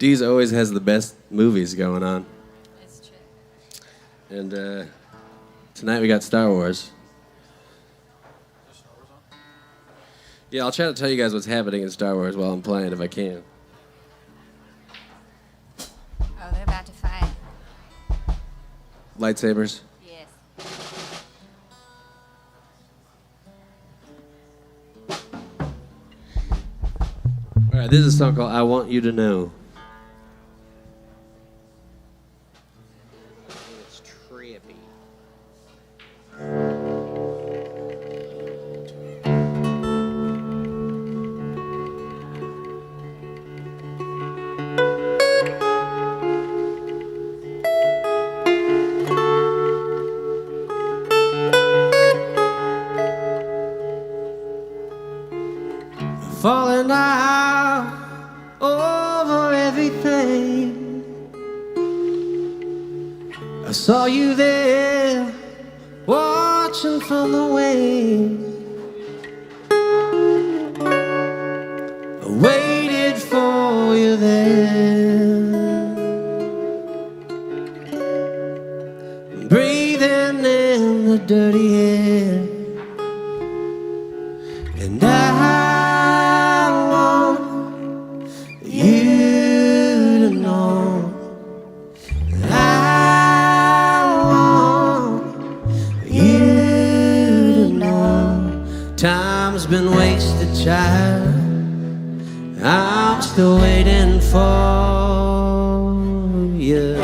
Dee's always has the best movies going on. It's true. And tonight we got Star Wars. Yeah, I'll try to tell you guys what's happening in Star Wars while I'm playing if I can. Oh, they're about to fight. Lightsabers. Yes. All right, this is a song called I Want You to Know. It's trippy. Falling out over everything. I saw you there, watching from the wing. I waited for you there, breathing in the dirty air. And I want you to know that I want you to know time's been wasted, child. I'm still waiting for you.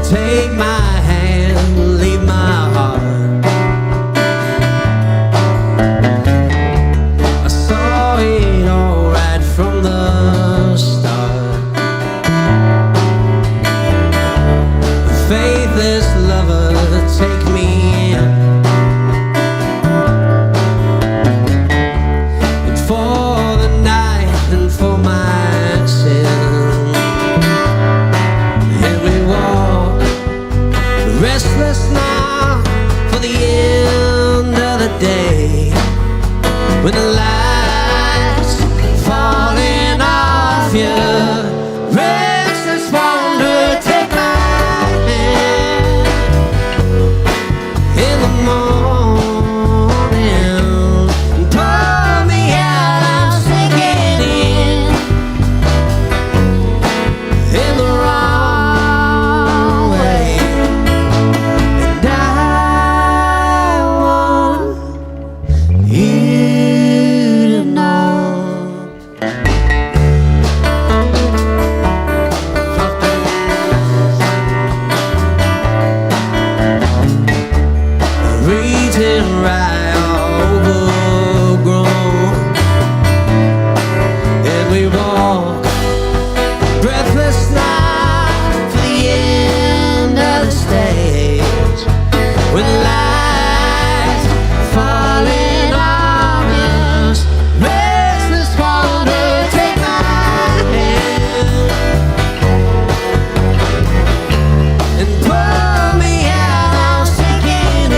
Take my hand, leave my heart. I saw it all right from the start. A faithless lover, take me in. And for the night and for my sin. And we walk restless now for the end of the day, when the lights falling off you. Restless wonder, take my hand in the morning and pull me out. I'm sinking in the wrong way. And I want you to know. Reaching right overgrown, and we walk breathless now for the end of the stage, with lights falling on us. Restless wonder, take my hand and pull me out. I'm sinking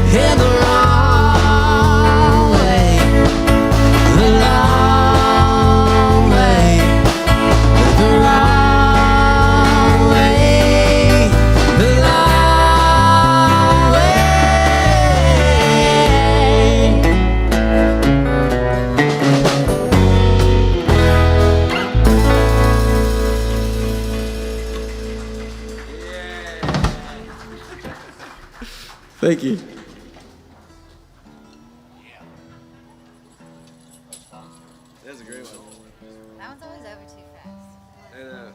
in the wrong way, the long way, the wrong way, the long way. Thank you. That's a great one. That one's always over too fast. I know.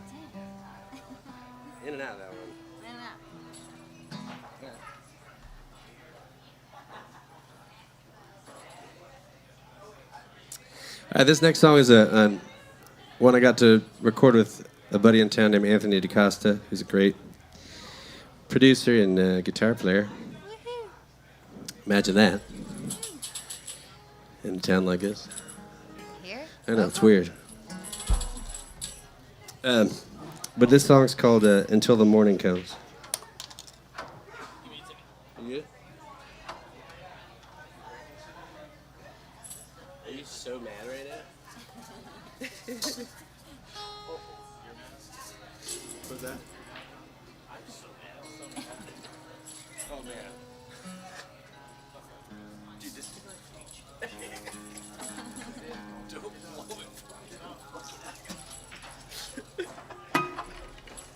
In and out of that one. I don't know. All right, this next song is a one I got to record with a buddy in town named Anthony DaCosta, who's a great producer and guitar player. Woohoo! Imagine that. In a town like this. Here? I know, it's weird. But this song's called Until the Morning Comes. You good? Are you so mad right now? What's that? I'm so mad. Oh, man. Dude, this is my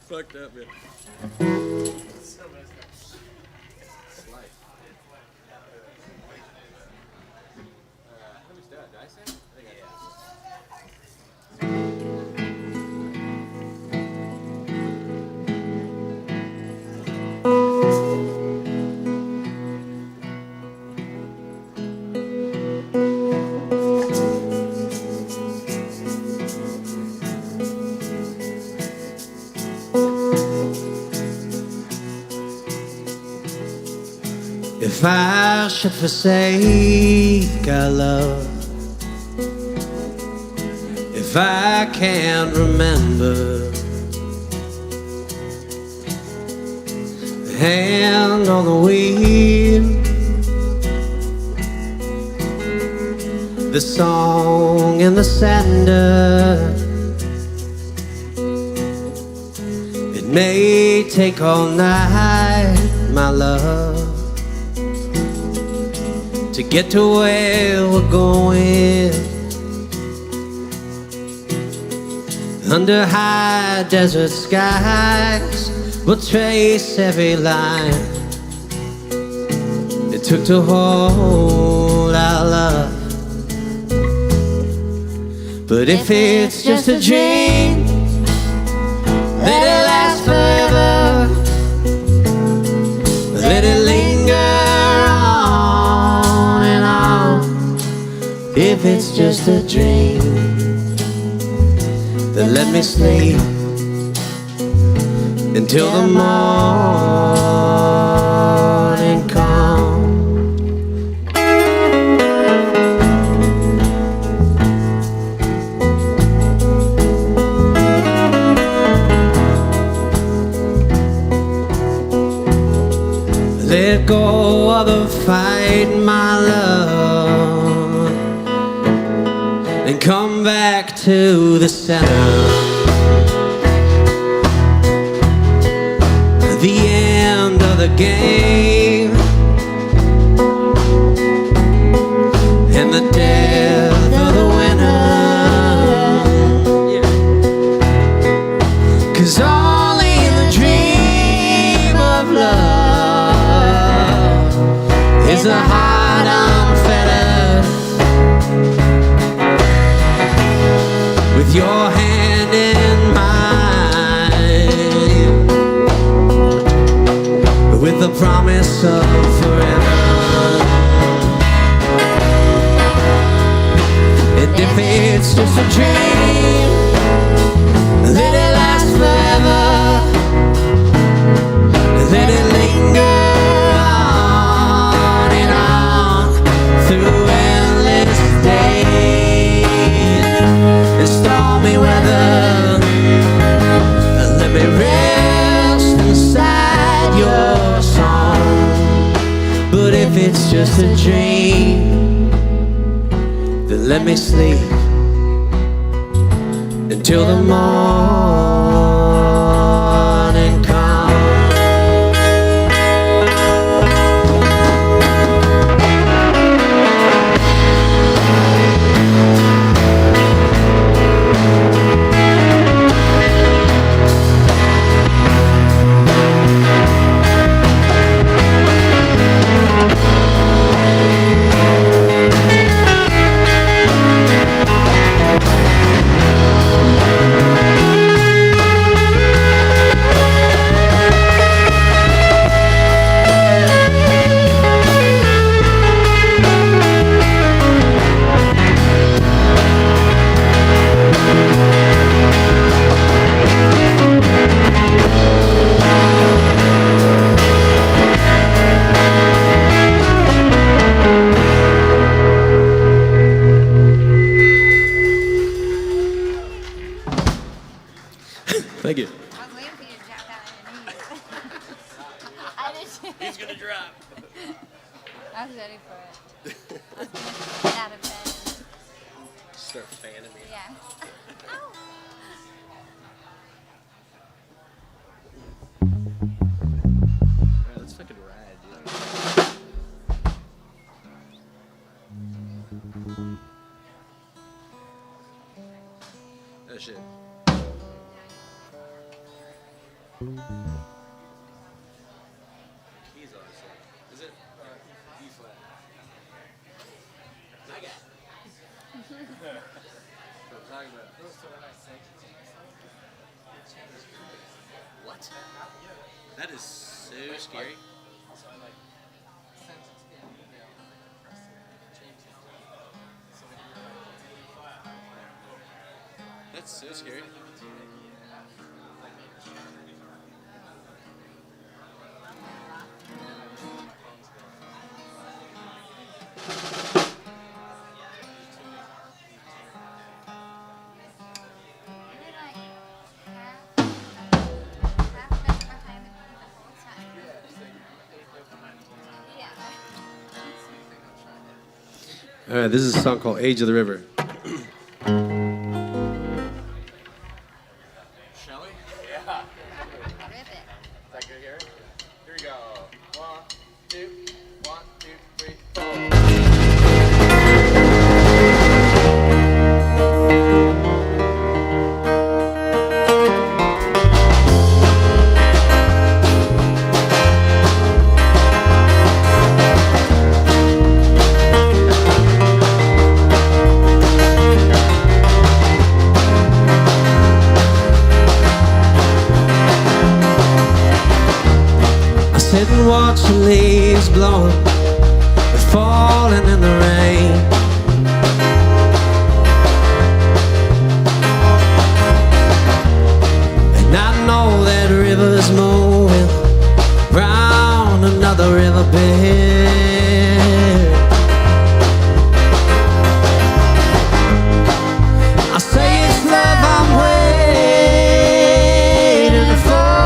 Fuck that, man. So messed up. It's life. How much did I say? I think if I should forsake our love, if I can't remember the hand on the wheel, the song in the sender, it may take all night, my love, to get to where we're going. Under high desert skies, we'll trace every line it took to hold our love. But if it's just a dream, let it last forever. Let it linger on and on. If it's just a dream, then let me sleep until the morning comes. Let go of the fight, my love, and come back to the center. The end of the game and the death of the winner. Yeah. 'Cause only the dream of love is a heart unfettered, with your hand in mine, with the promise of forever. And if it's just a dream, let it last forever. Let it linger on and on through endless days and stormy weather. Let me rest inside your song. But if it's just a dream, then let me sleep until the morning comes. I was ready for it. I was gonna get out of bed. Start fanning me. Yeah. Alright, let's fucking ride, dude. Oh shit. Keys honestly. Is it E flat? I got it. What I'm talking about. What? That is so scary. That's so scary. All right, this is a song called Age of the River. Shall we? Yeah. Rip it. Is that good, Gary? Here we go. 1, 2, 1, 2, 3, 4. Sit and watch the leaves blowing, they're falling in the rain. And I know that river's moving round another river bed. I say it's love I'm waiting for,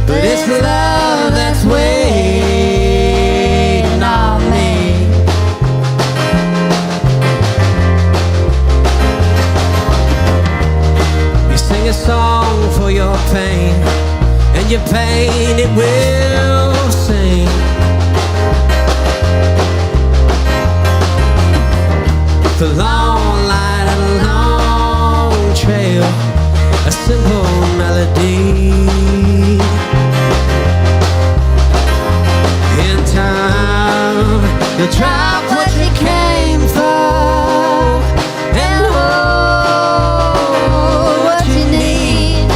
but it's love that's waiting on me. You sing a song for your pain, and your pain it will sing. The long line and a long trail, a simple melody. In time, you'll drop what you came for and hold what you need.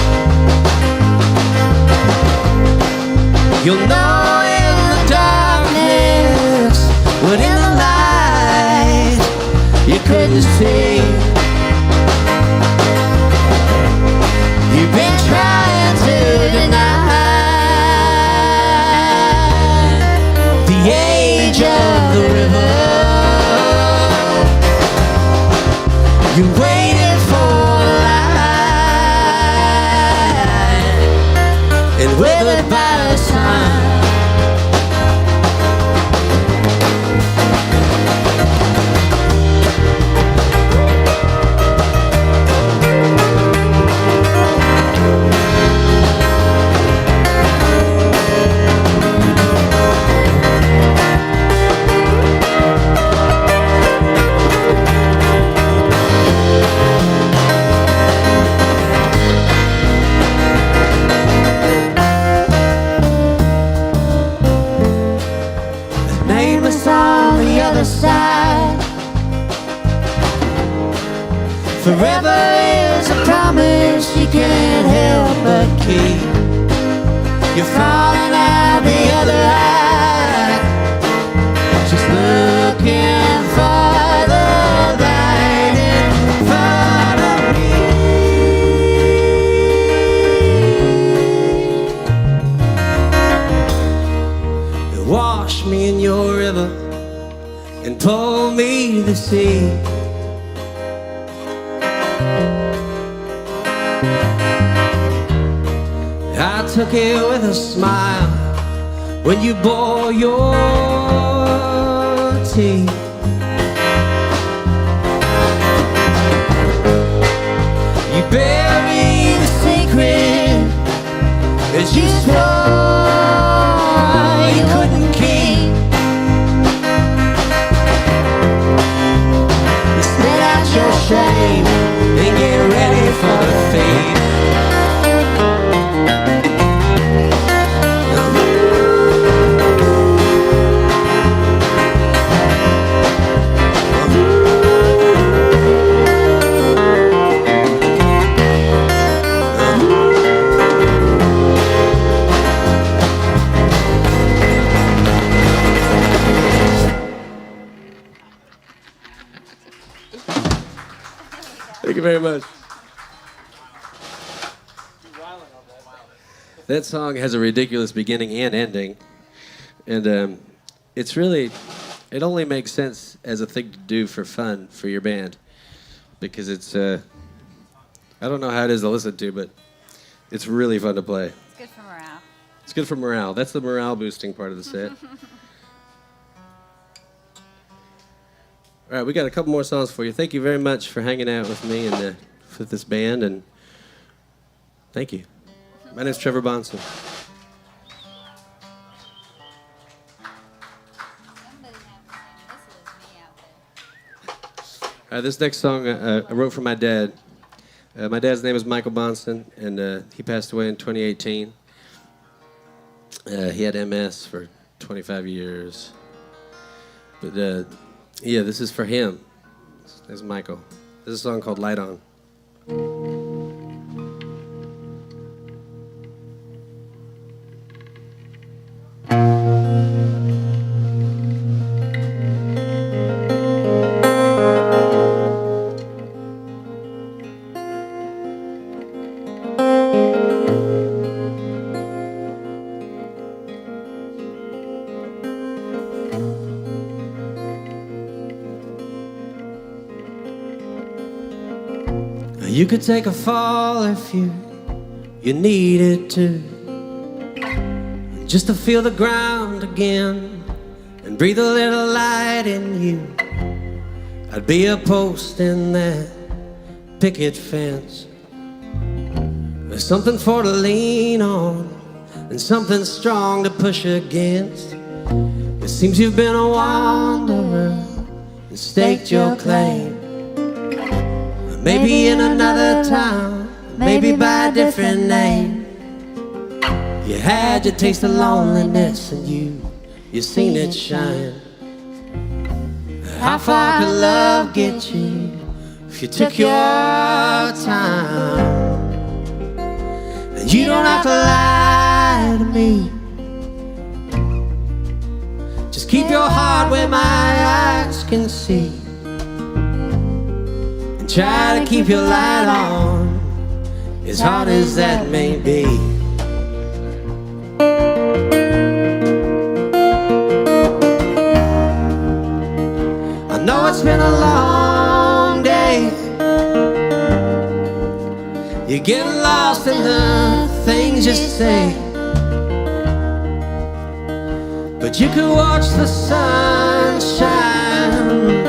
You'll know in the darkness what in the light you couldn't see. You've been trying to deny the age of the river. You waited for the light and withered by the sun. Nameless on the other side. Forever is a promise you can't help but keep. You're falling out the other eye, just looking for the light in front of me. You wash me in your river and pull me to sea. I took it with a smile, when you bore your teeth. You bury the secret that you swore you couldn't keep. You spit out your shame and get ready for the fate. Thank you very much. That song has a ridiculous beginning and ending, and it's really, it only makes sense as a thing to do for fun for your band, because it's, I don't know how it is to listen to, but it's really fun to play. It's good for morale. It's good for morale. That's the morale boosting part of the set. All right, we got a couple more songs for you. Thank you very much for hanging out with me and with this band, and thank you. My name's Trevor Bahnson. This next song I wrote for my dad. My dad's name is Michael Bahnson, and he passed away in 2018. He had MS for 25 years. But yeah, this is for him. This is Michael. This is a song called Light On. You could take a fall if you needed to, just to feel the ground again and breathe a little light in you. I'd be a post in that picket fence. There's something for to lean on and something strong to push against. It seems you've been a wanderer and staked your claim. Maybe in another town, maybe by a different name. You had your taste of loneliness and you seen it shine. How far could love get you if you took your time? And you don't have to lie to me. Just keep your heart where my eyes can see. Try to keep your light on, as hard as that may be. I know it's been a long day. You get lost in the things you say, but you could watch the sun shine.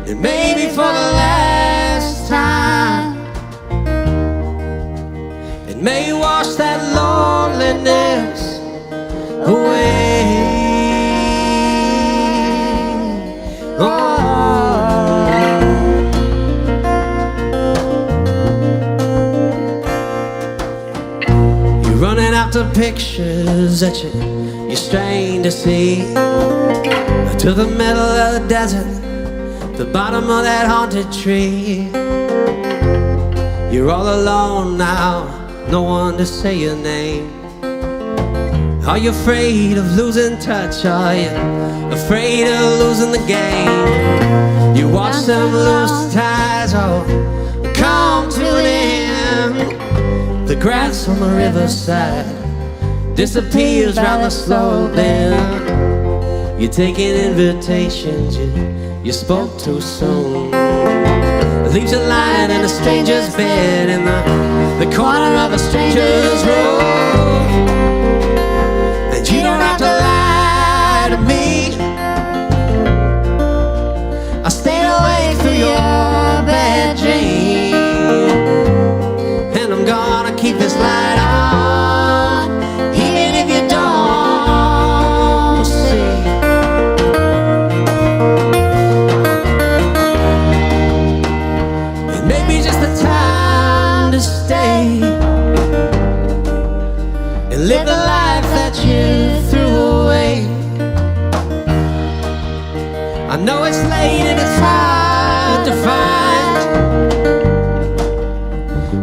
And maybe for the last time, it may wash that loneliness away. Oh. You're running after pictures that you strain to see, to the middle of the desert, the bottom of that haunted tree. You're all alone now, no one to say your name. Are you afraid of losing touch? Are you afraid of losing the game? You watch them loose ties all come to an end. The grass on the riverside disappears round the slope bend. You're taking invitations you spoke too soon. It leaves you lying in a stranger's bed in the corner of a stranger's room. and live the life that you threw away. I know it's late and it's hard to find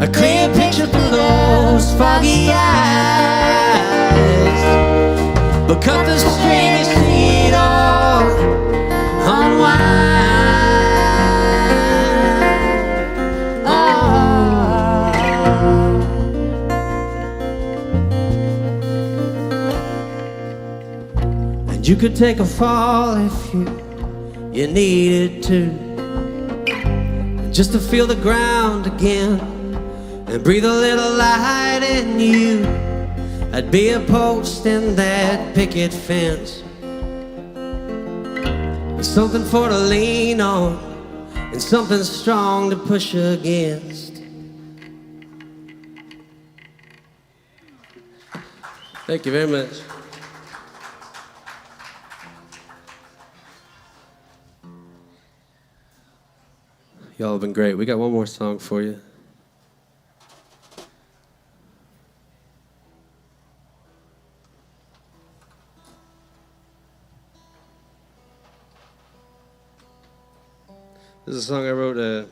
a clear picture through those foggy eyes, but cut the string and see it all unwind. And you could take a fall if you needed to, just to feel the ground again and breathe a little light in you. I'd be a post in that picket fence, with something for to lean on and something strong to push against. Thank you very much. Y'all have been great. We got one more song for you. This is a song I wrote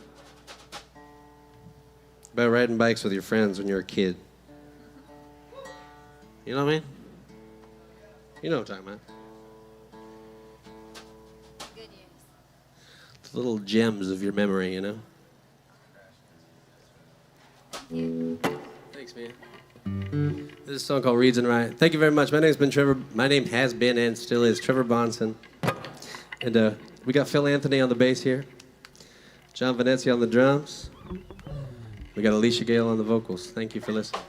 about riding bikes with your friends when you're a kid. You know what I mean? You know what I'm talking about. Good years. The little gems of your memory, you know? Thanks, man. This is a song called Reads and Write. Thank you very much. My name's been Trevor. My name has been and still is Trevor Bahnson. And we got Phil Anthony on the bass here. John Venezia on the drums. We got Alicia Gale on the vocals. Thank you for listening.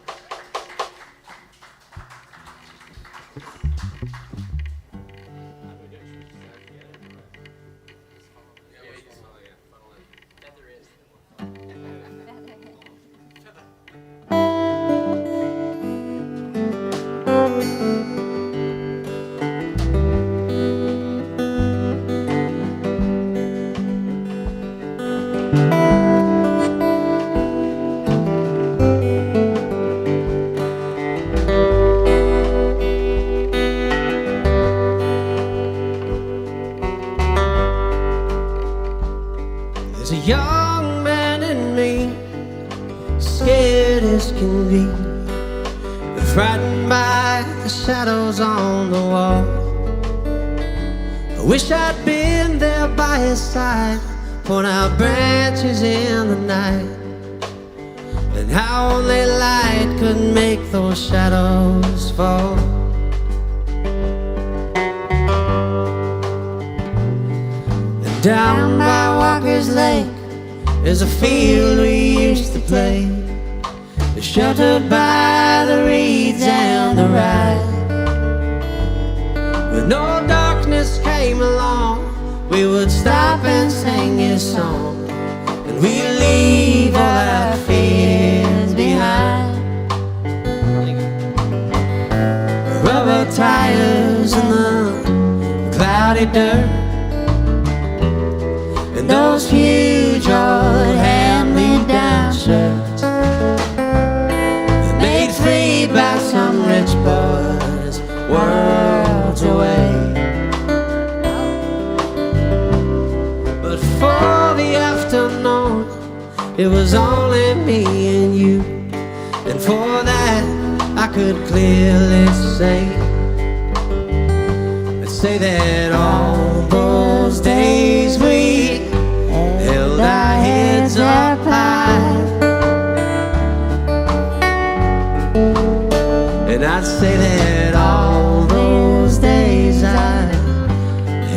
There's a young man in me, scared as can be, frightened by the shadows on the wall. I wish I'd been there by his side, point out branches in the night, and how only light could make those shadows fall. And down by Walker's Lake, there's a field we used to play, sheltered by the reeds and the rye. When no darkness came along, we would stop and sing his song, and we'd leave all our fears behind. Rubber tires in the cloudy dirt, and those huge old hand-me-down shirts made free by some rich boys worlds away. But for the afternoon, it was only me and you, and for that I could clearly say that all those days we held our heads up high. And I'd say that all those days I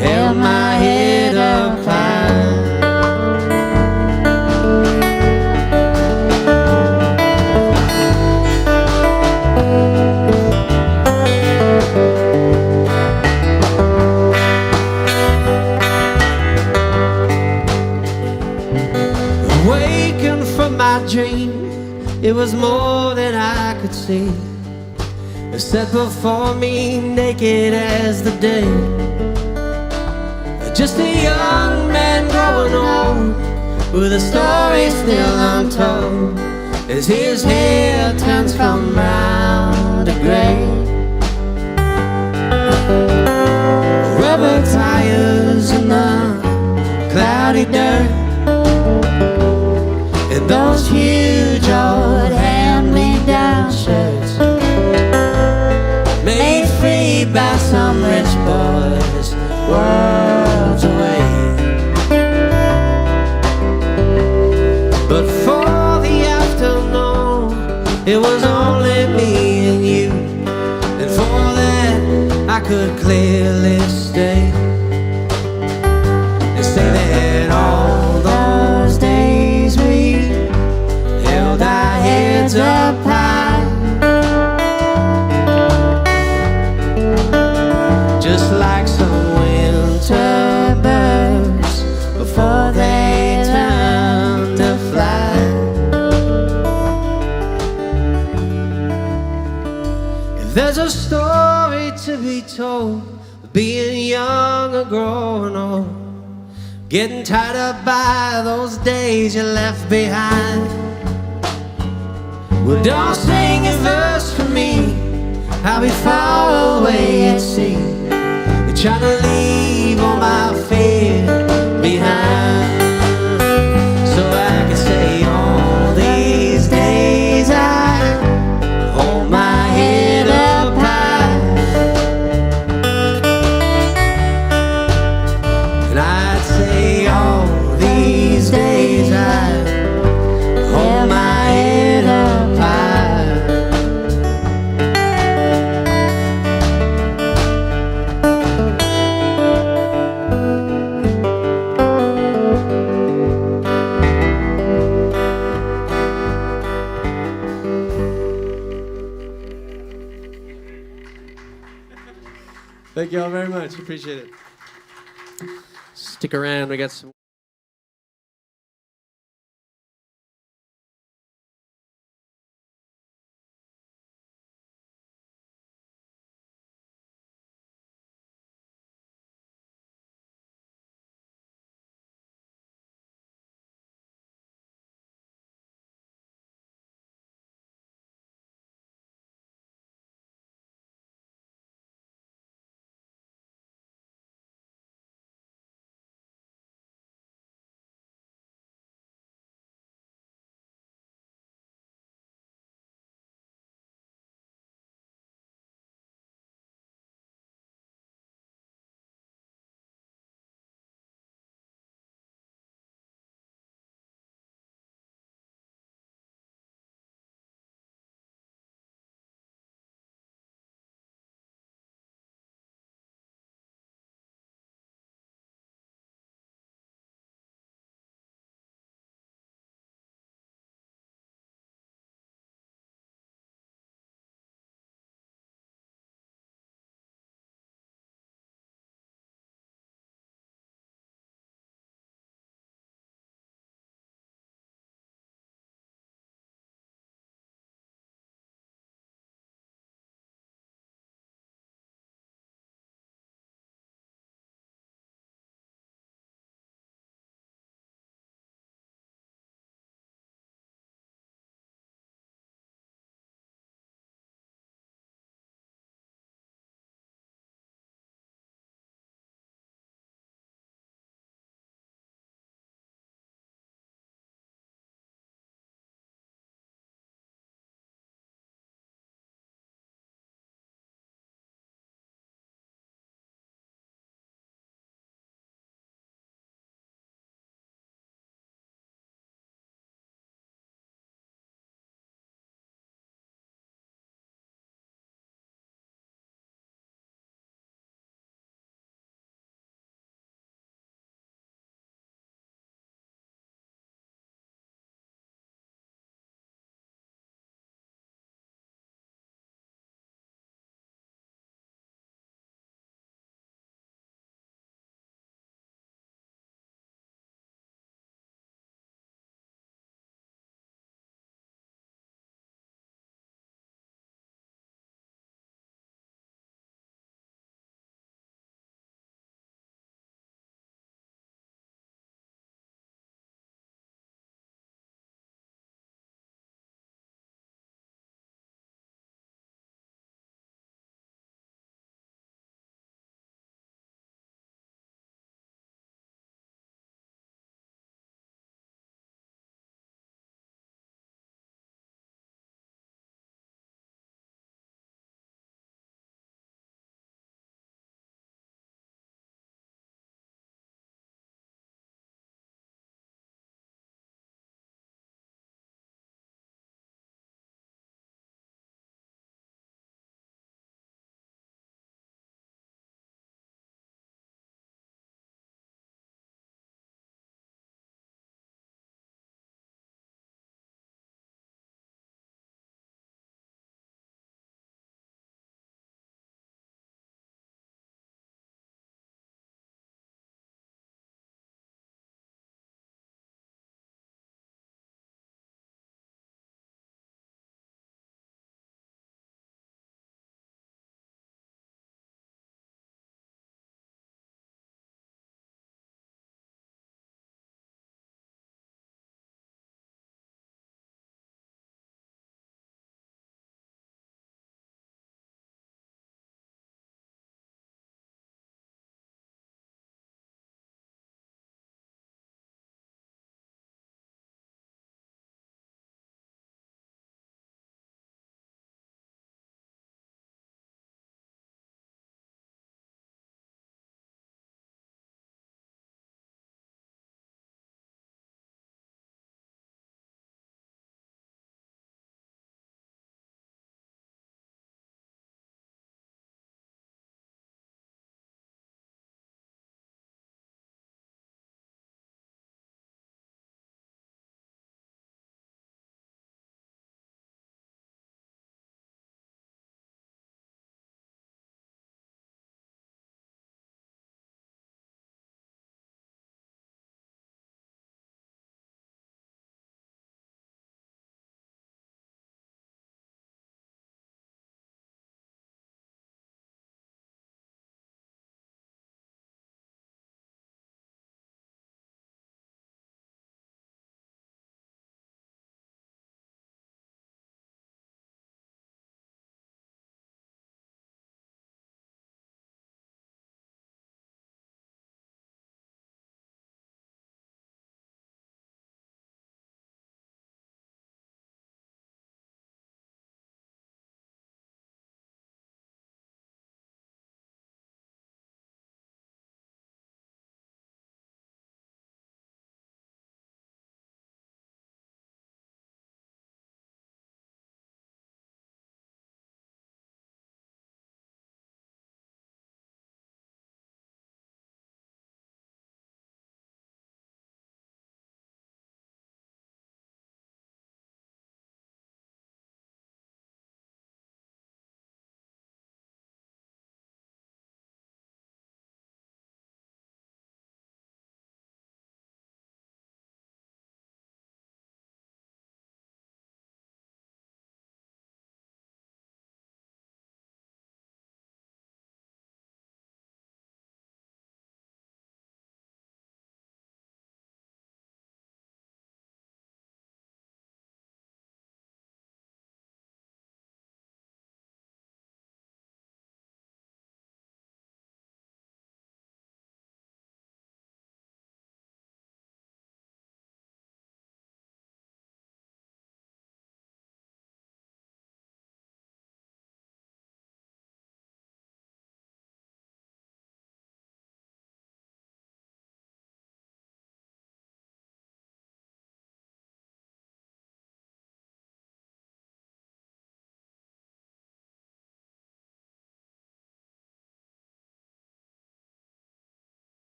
held my head up high. Waking from my dream, it was more than I could see, set before me naked as the day. Just a young man growing old, with a story still untold, as his hair turns from brown to gray. Rubber tires in the cloudy dirt, and those huge old hand-me-down shirts made free by some rich boys worlds away. But for the afternoon, it was only me and you, and for that I could clearly stay. They say that all those days we held our heads up high, just like some winter birds before they turn to fly. If there's a story to be told of being young or growing old, getting tied up by those days you left behind, well, don't sing a verse for me, I'll be far away at sea, trying to leave all my fear behind. So I can say all these days I hold my head up high, and I'd say all these days I hold my head up high. Thank you all very much. Appreciate it. Stick around. We got some.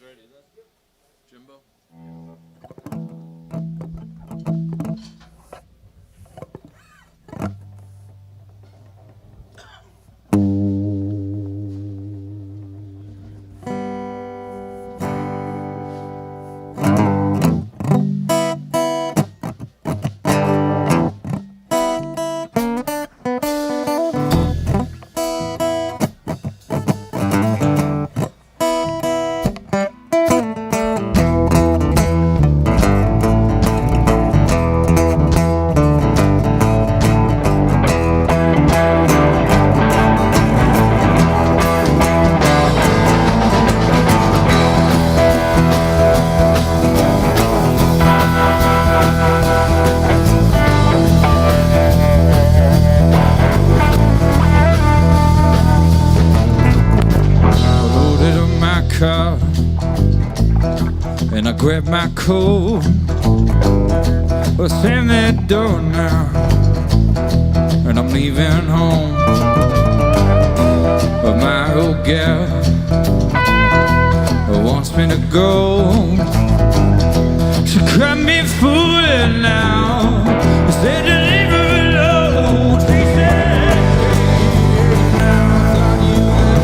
ready. Jimbo? And I grab my coat, well, slam that door now, and I'm leaving home. But my old gal wants me to go. She cut me fooling now, said to leave her alone. She said, now I thought you had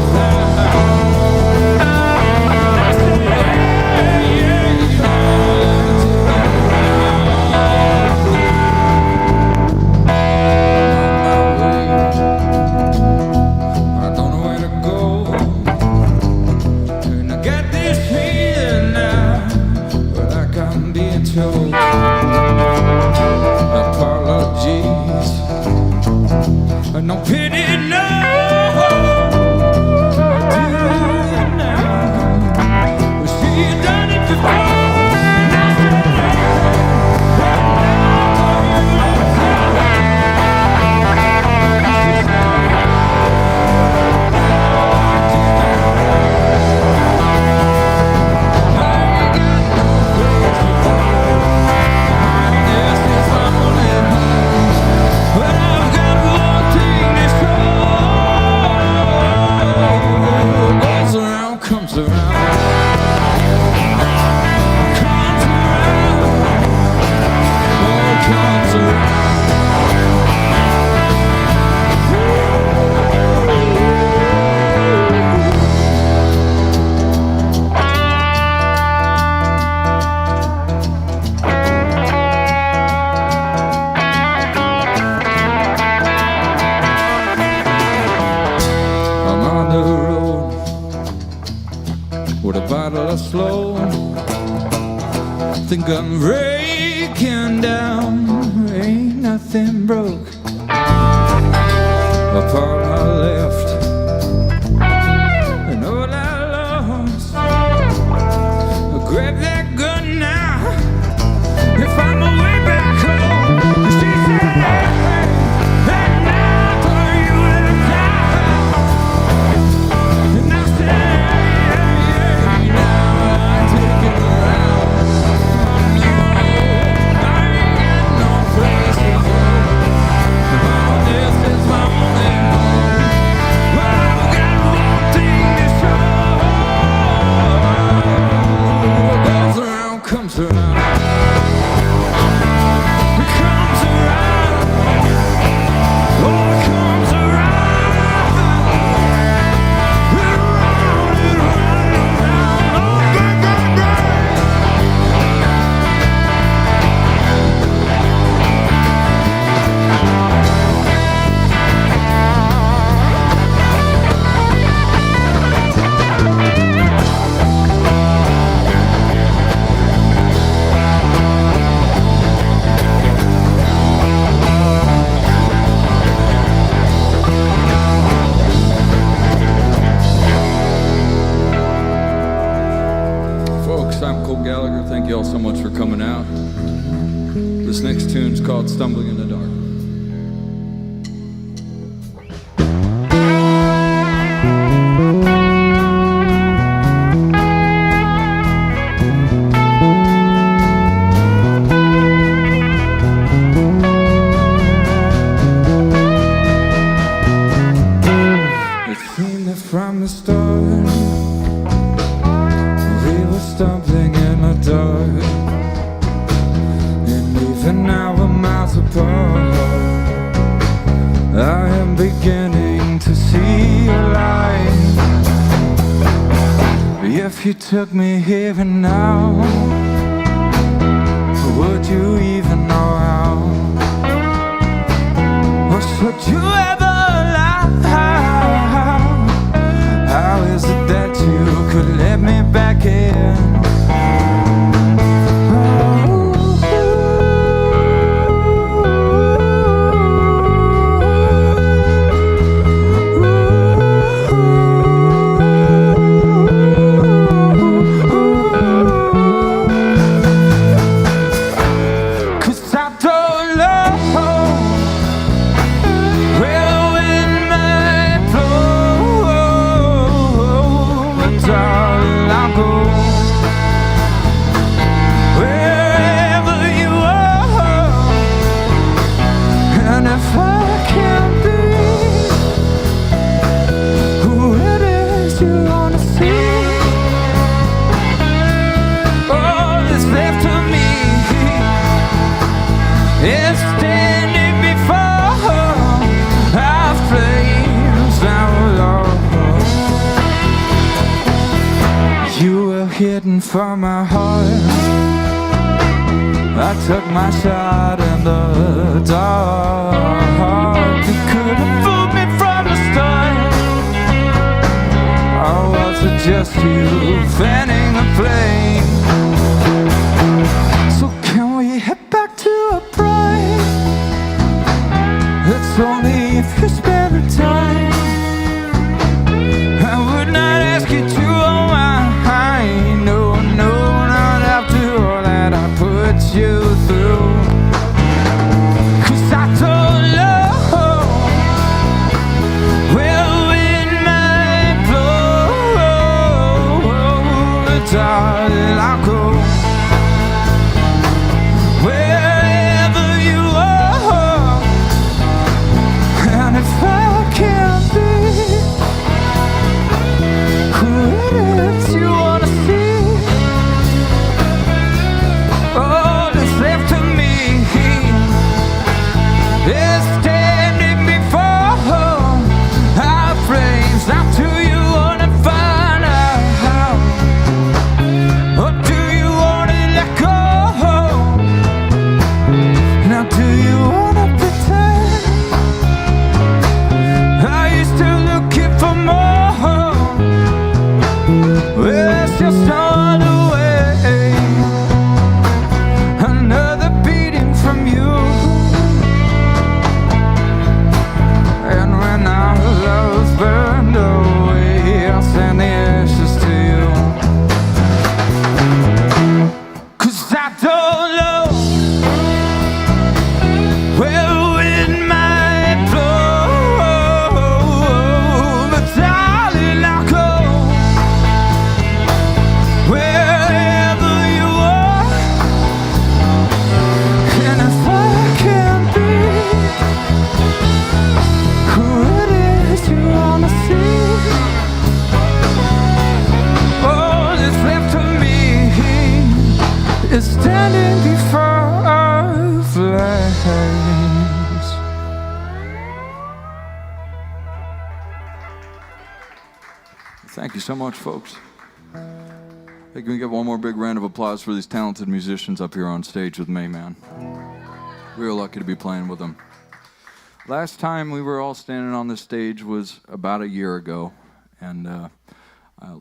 apologies, no pity, no. Do it now. She done it before. Slow, think I'm breaking down. Ain't nothing broke. A part I left and all I lost. I'll grab that gun now if I'm away back home. She said, that now I thought you would die. And I said, Gallagher, thank you all so much for coming out. This next tune's called Stumbling in the Dark. It seemed that from the start we were stumbling in the dark, and even now we're miles apart. I am beginning to see your light. If you took me here and now, would you even know how? Or should you ever lie? How is it that you could let me back in? Hidden from my heart, I took my shot in the dark. You could have fooled me from the start. Or was it just you fanning the flame? So can we head back to a pride? It's only if you spare the time. I would not ask you to own my you through, 'cause I don't know where the wind might blow, darling, I'll go wherever you are. And if I can't be who it is you wanna see, is standing before our flames. Now do you wanna find out how? Or do you wanna let go? Now do you wanna pretend? Are you still looking for more? Well, it's just no other way. Another beating from you. And when our love's burned away, I'll send the ashes to you. 'Cause I don't know where the wind might blow, but darling, I'll go wherever you are. And if I can't be who it is you wanna see, all that's left of me is standing before our flames. Thank you so much, folks. Hey, can we get one more big round of applause for these talented musicians up here on stage with me, man? We were lucky to be playing with them. Last time we were all standing on this stage was about a year ago, and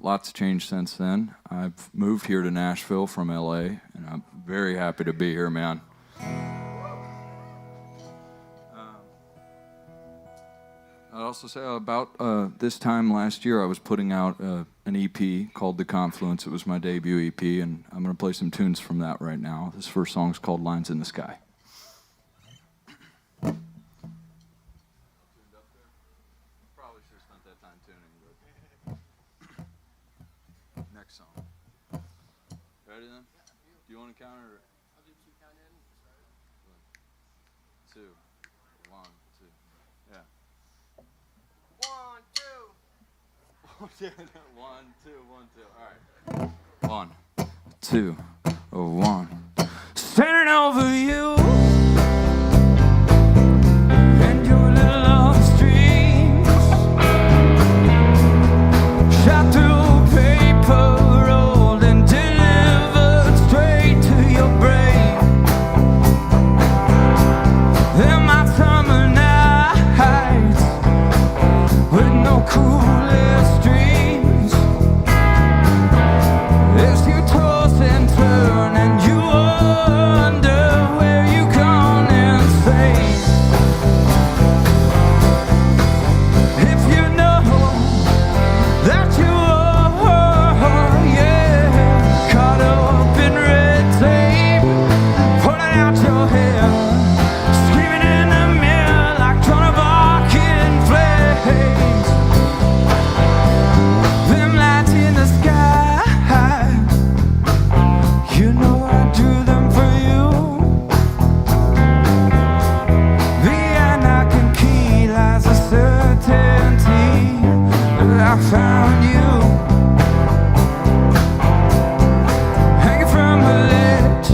lots changed since then. I've moved here to Nashville from LA, and I'm very happy to be here, man. I'd also say about this time last year, I was putting out an EP called The Confluence. It was my debut EP, and I'm going to play some tunes from that right now. This first song's called Lines in the Sky. Next song. Ready then? Do you want to count it? Or? I'll do 2 count in. 1, 2. 1, 2. Yeah. 1, 2. 1, 2. 1, 2. 1, 2. All right. 1. 2, 1. Standing over you and your little love streams, shot through paper, rolled and delivered straight to your brain. In my summer nights with no coolest dreams, as you toss and turn and you wonder where you gone insane. If you know that you are, yeah, caught up in red tape, pulling out your hair, screaming in the mirror like Joan of Arc in flames. Them lights in the sky, you know I drew them for you. Behind lock and key lies a certainty that I found you. Hanging from a ledge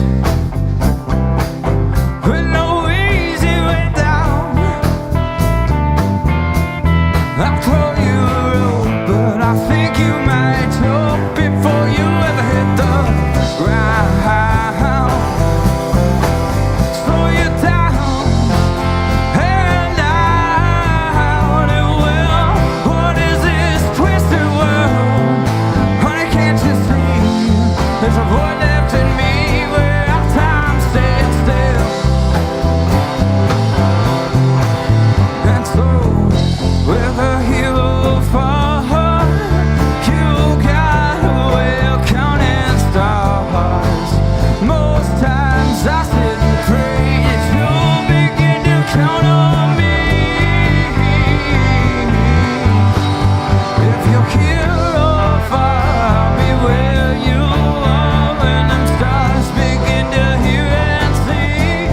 with no easy way down. I'll throw you a rope, but I think you might choke before you ever hit the ground. Slow you down and out it will. What is this twisted world? Honey, can't you see? There's a void left in me where our time stands still. And so, with a hero for her, you got a way of counting stars. Most times I sit and pray that you'll begin to count on me. If you're here or far, I'll be where you are when them stars begin to hear and see.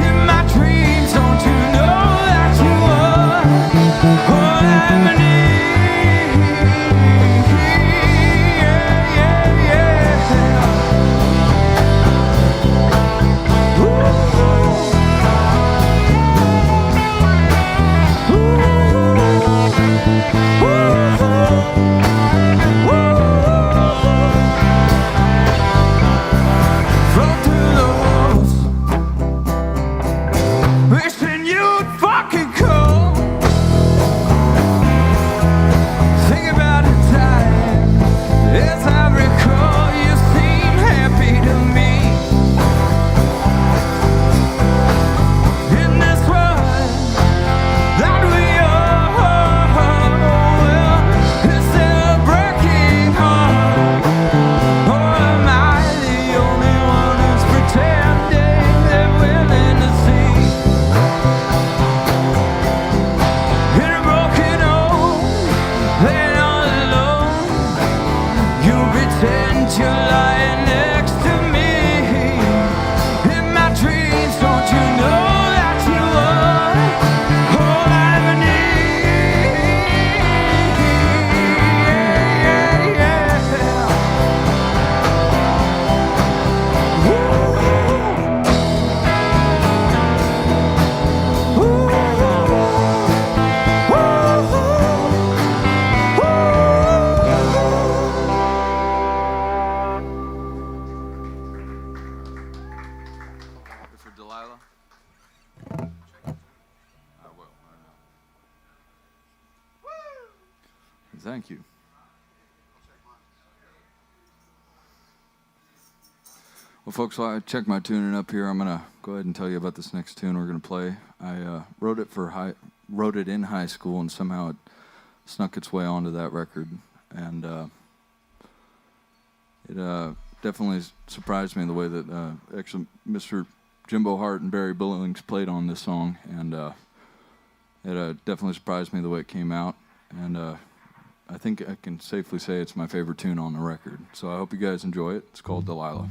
In my dreams, don't you know that you are all I need? Yeah, yeah, yeah. Float through the walls, wishing you'd fucking come. Think about the time, as I recall, you seem happy to me. In this world that we are, well, is there a breaking heart? Or am I the only one who's pretending they're willing to see? In a broken home, laying all alone, you pretend you're lying next to me. In my dreams, don't you know that you are all I ever need? Yeah, yeah, yeah. For Delilah? I will. Thank you. Well, folks, while I check my tuning up here, I'm gonna go ahead and tell you about this next tune we're gonna play. I wrote it in high school, and somehow it snuck its way onto that record, and it definitely surprised me the way that actually Mr. Jimbo Hart and Barry Billings played on this song, and it definitely surprised me the way it came out, and I think I can safely say it's my favorite tune on the record. So I hope you guys enjoy it. It's called Delilah.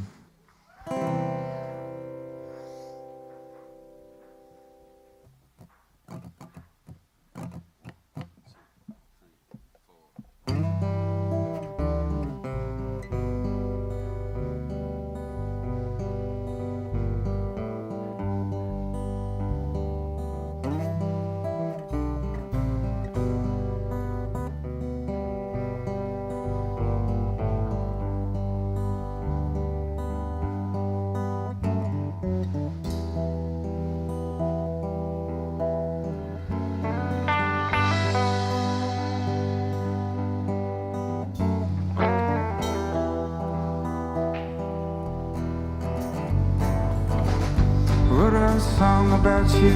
song about you,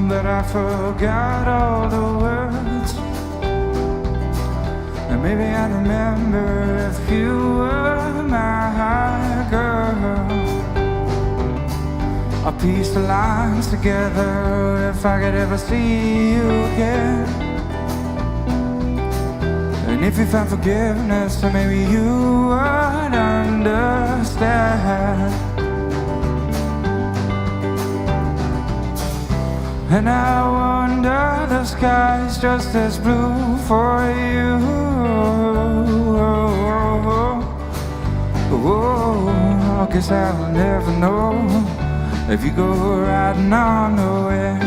but I forgot all the words. And maybe I'd remember if you were my girl. I'll piece the lines together if I could ever see you again. And if you found forgiveness, then maybe you would understand. And I wonder the sky's just as blue for you. Oh, I guess I'll never know if you go riding on the wind.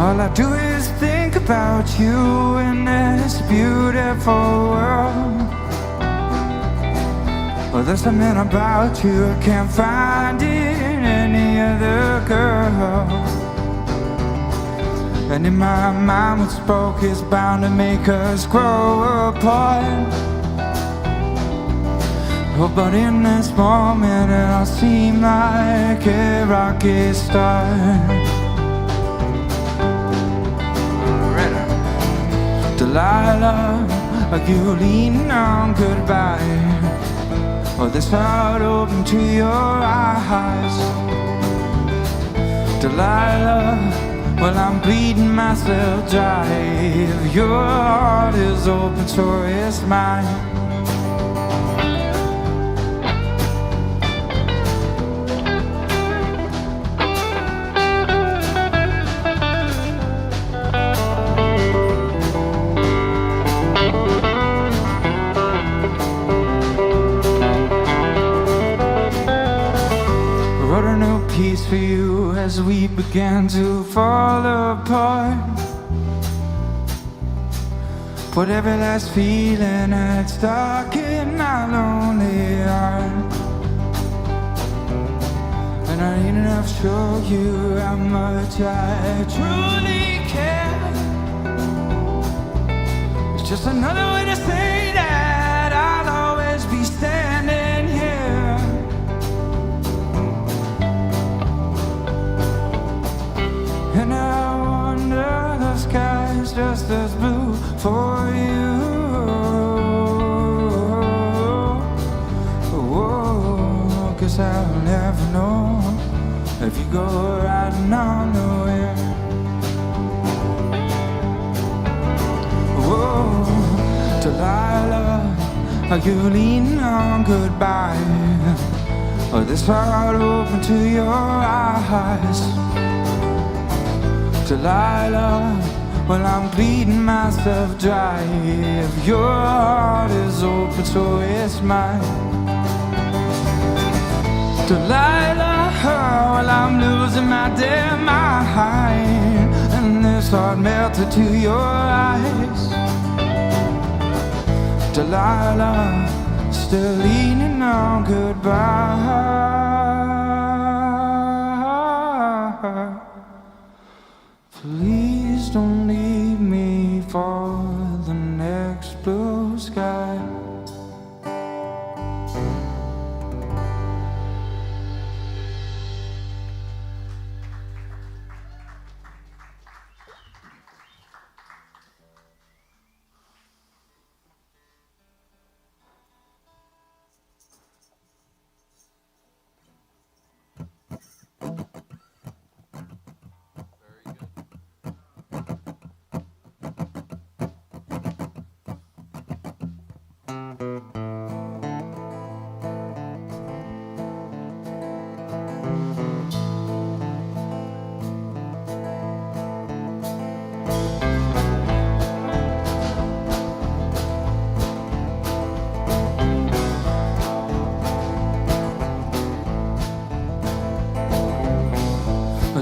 All I do is think about you in this beautiful world. Well, there's something about you I can't find in any other girl. And in my mind what spoke is bound to make us grow apart. Oh, but in this moment I'll seem like a rocket star. Delilah, you lean on goodbye. Oh, this heart open to your eyes. Delilah, well, I'm bleeding myself dry. If your heart is open, so is mine. For you as we began to fall apart. Put every last feeling that's stuck in my lonely heart. And I ain't enough to show you how much I truly care. It's just another way to say that I'll always be standing here. And I wonder the sky's just as blue for you. Oh, 'cause I'll never know if you go riding on the wind. Oh, Delilah, you lean on goodbye. Oh, this heart open to your eyes. Delilah, well, I'm bleeding myself dry. If your heart is open, so is mine. Delilah, well, I'm losing my damn mind. And this heart melted to your eyes. Delilah, still leaning on goodbye. Please don't leave me for the next blue sky.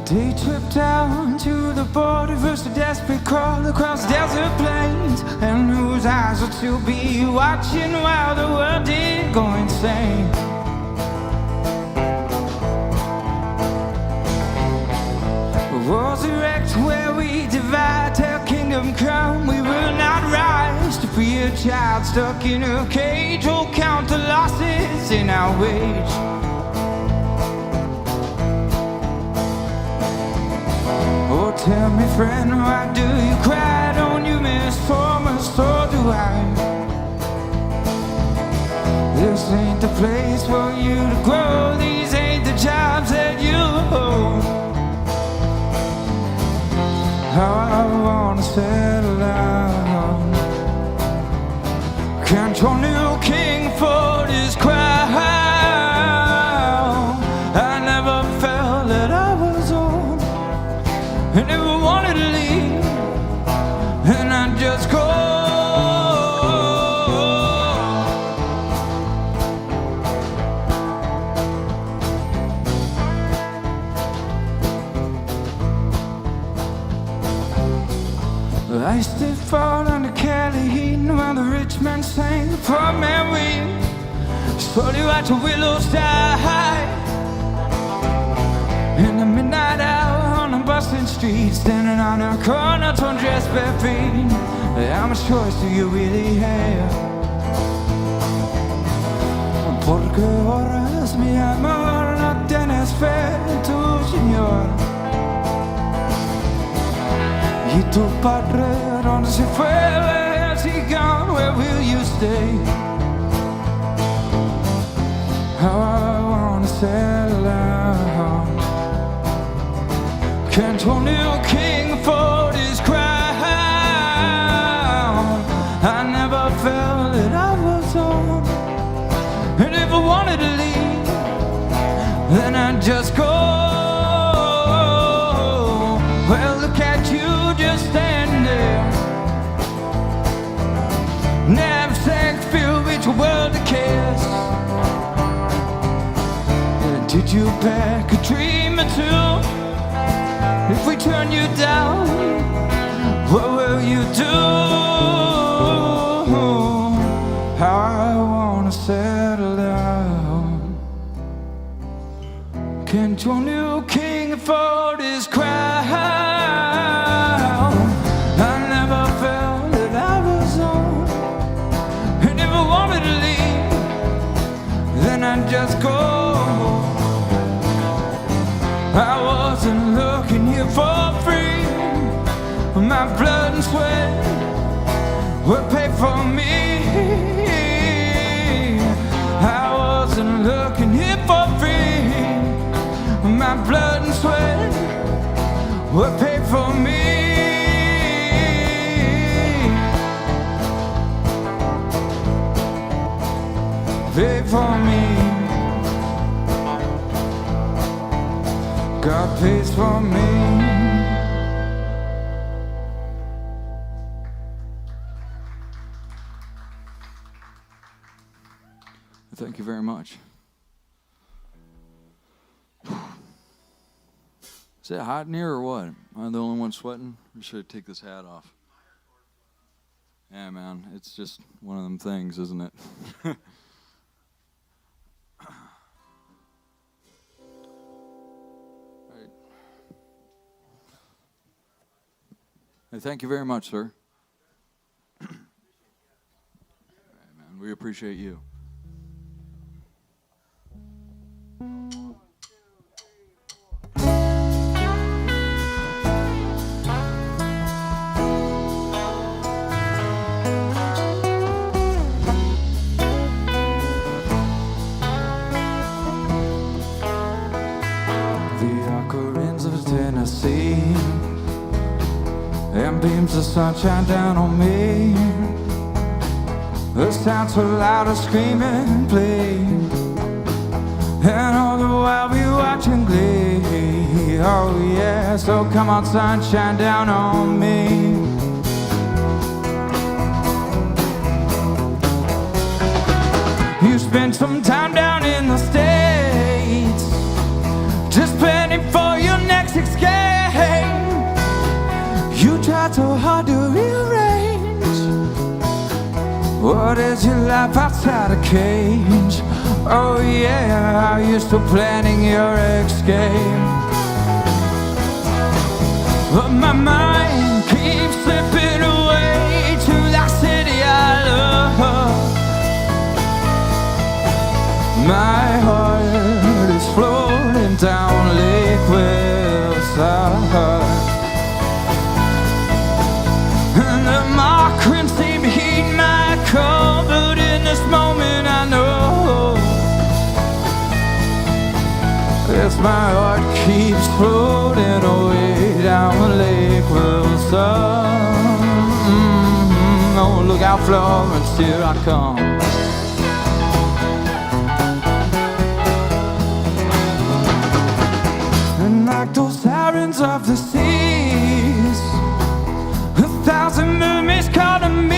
Day trip down to the border, first a desperate crawl across desert plains, and whose eyes would still be watching while the world did go insane. Walls erect where we divide, till kingdom come, we will not rise to be a child stuck in a cage. Oh, count the losses in our wage. Oh, tell me, friend, why do you cry? Don't you miss so much? So do I. This ain't the place for you to grow. These ain't the jobs that you hold. How I wanna settle down. Can't your new king afford his crown? I never felt that I was old. I never wanted to leave, and I just go. I still fall under Cali heat while the rich man sang the poor man weep. Slowly watch the willows die. In the midnight hour on a bustling street, standing on a corner to undress bare feet. How much choice do you really have? Porque horas mi amor no tienes fe en tu Señor. Y tu padre, ¿dónde se fue? Where has he gone? Where will you stay? How I wanna settle down. Can't your new king afford his crown? I never felt that I was on. And if I wanted to leave, then I'd just go. Well, look at you just standing there, knapsack filled with your world of cares. Did you pack a dream or two? If we turn you down, what will you do? How I wanna settle down. Can't your new king afford his crown? I never felt that I was on. And if I wanted to leave, then I'd just go. I wasn't looking here for free. My blood and sweat were paid for me. I wasn't looking here for free. My blood and sweat were paid for me. Paid for me. God pays for me. Thank you very much. Is it hot in here or what? Am I the only one sweating? Or should I take this hat off? Yeah, man, it's just one of them things, isn't it? Right. Hey, thank you very much, sir. All right, man, we appreciate you. Tennessee, and beams of sunshine down on me. The sounds so loud of screaming play, and all the while we watching Glee. Oh yeah, so come on sunshine down on me. You spent some time down in the States, just planning for your next escape. You tried so hard to rearrange what is your life outside a cage. Oh yeah, are you still planning your escape? But my mind keeps slipping away to that city I my heart keeps floating away down Lake Wilson. Oh, look out, Florence, here I come. And like those sirens of the seas, 1,000 mermaids calling me.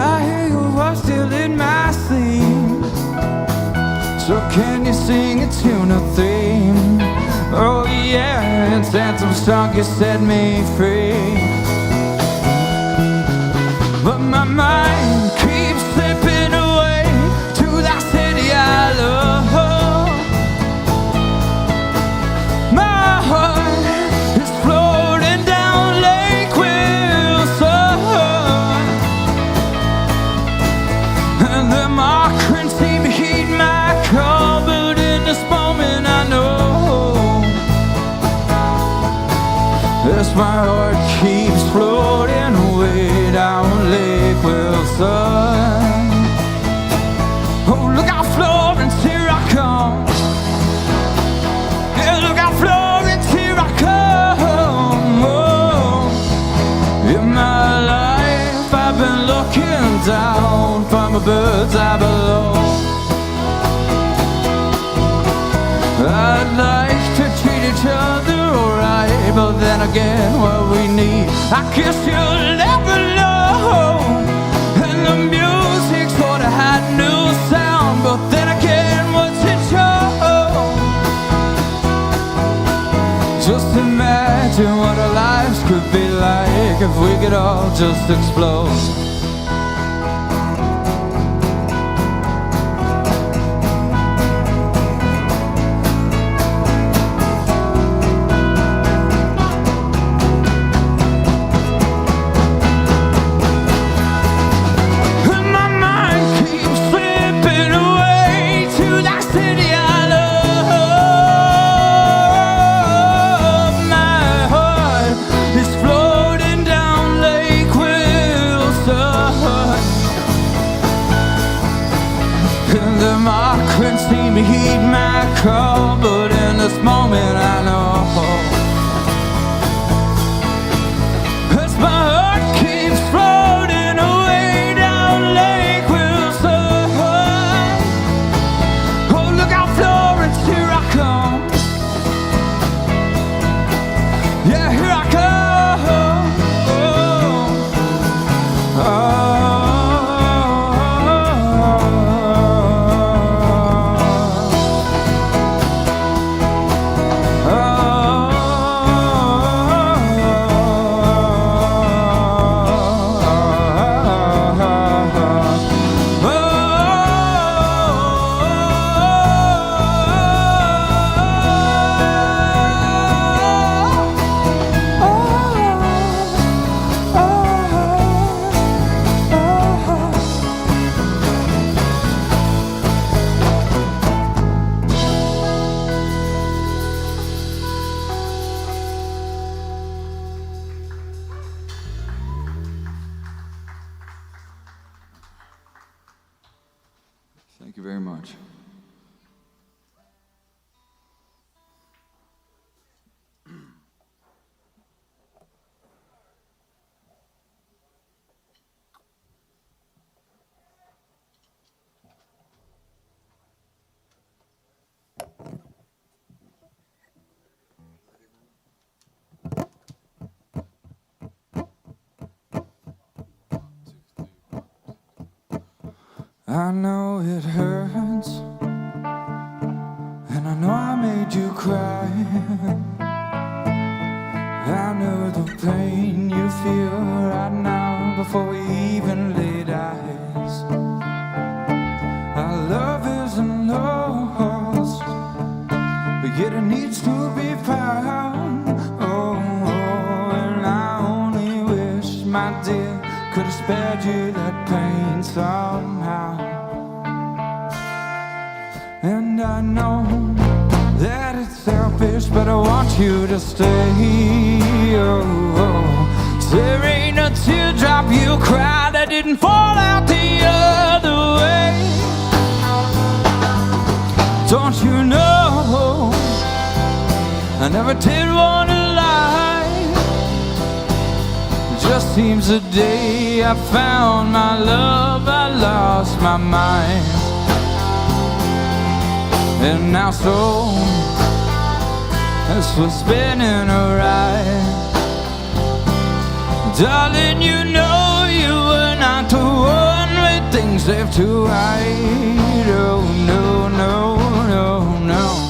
I hear your voice still in my sleep. So can you sing a tune or theme? Oh yeah, and anthem song, you set me free. But my mind keeps slipping away to that city I love. My heart is floating down Lake Wilson, and the markers seem to heed my call. But in this moment I know, as my heart keeps floating away down Lake Wilson. Oh, look out, Florence, here I come. Yeah, look out, Florence, here I come. Oh, in my life I've been looking down from the birds I below. I'd like to treat each other alright, but then again, what we need, I guess you'll never know. And the music sort of had new sound, but then again, what's it show? Just imagine what our lives could be like if we could all just explode. Heed my call, but in this moment I know, as my heart keeps floating away down Lake Wilson. Oh, look out, Florence, here I come. Yeah, here I come. Oh, oh. Thank you very much. I know it hurts, and I know I made you cry. I know the pain you feel right now before we even laid eyes. Our love isn't lost, but yet it needs to be found. Oh, and I only wish, my dear, could have spared you that pain somehow. And I know that it's selfish, but I want you to stay. Oh, there ain't a teardrop you cried that didn't fall out the other way. Don't you know? seems the day I found my love, I lost my mind. And now so as we're spinning around, darling, you know you were not the one with things left to hide. Oh no, no, no, no.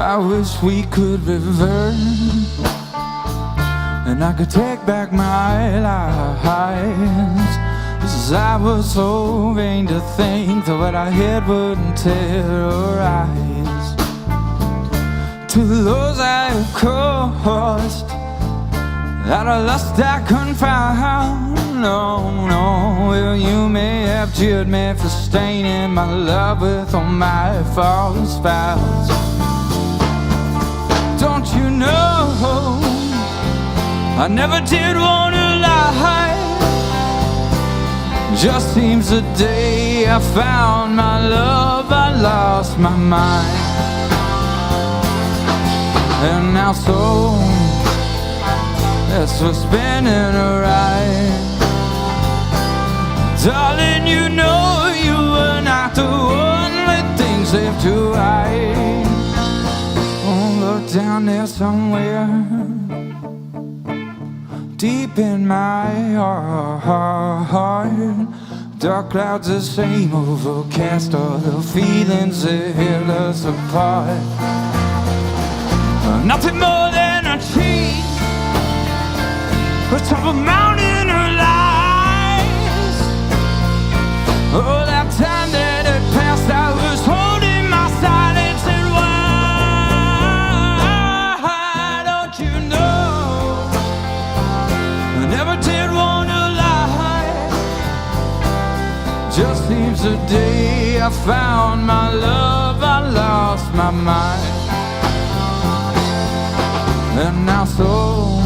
I wish we could reverse, and I could take back my lies. Cause I was so vain to think that what I had wouldn't terrorize. To those I have caused, out of lust I confound. No, no, well you may have jeered me for staining my love with all my false vows. Don't you know, I never did want to lie. Just seems the day I found my love, I lost my mind. And now so as we're spinning around, darling, you know you were not the one with things left to hide. Oh, look down there somewhere, deep in my heart, dark clouds the same overcast, all the feelings that held us apart. Nothing more than a cheat, atop a mountain of lies. Oh, that time that had passed, I was holding my silence, and why don't you know I never did want to lie. Just seems the day I found my love, I lost my mind. And now so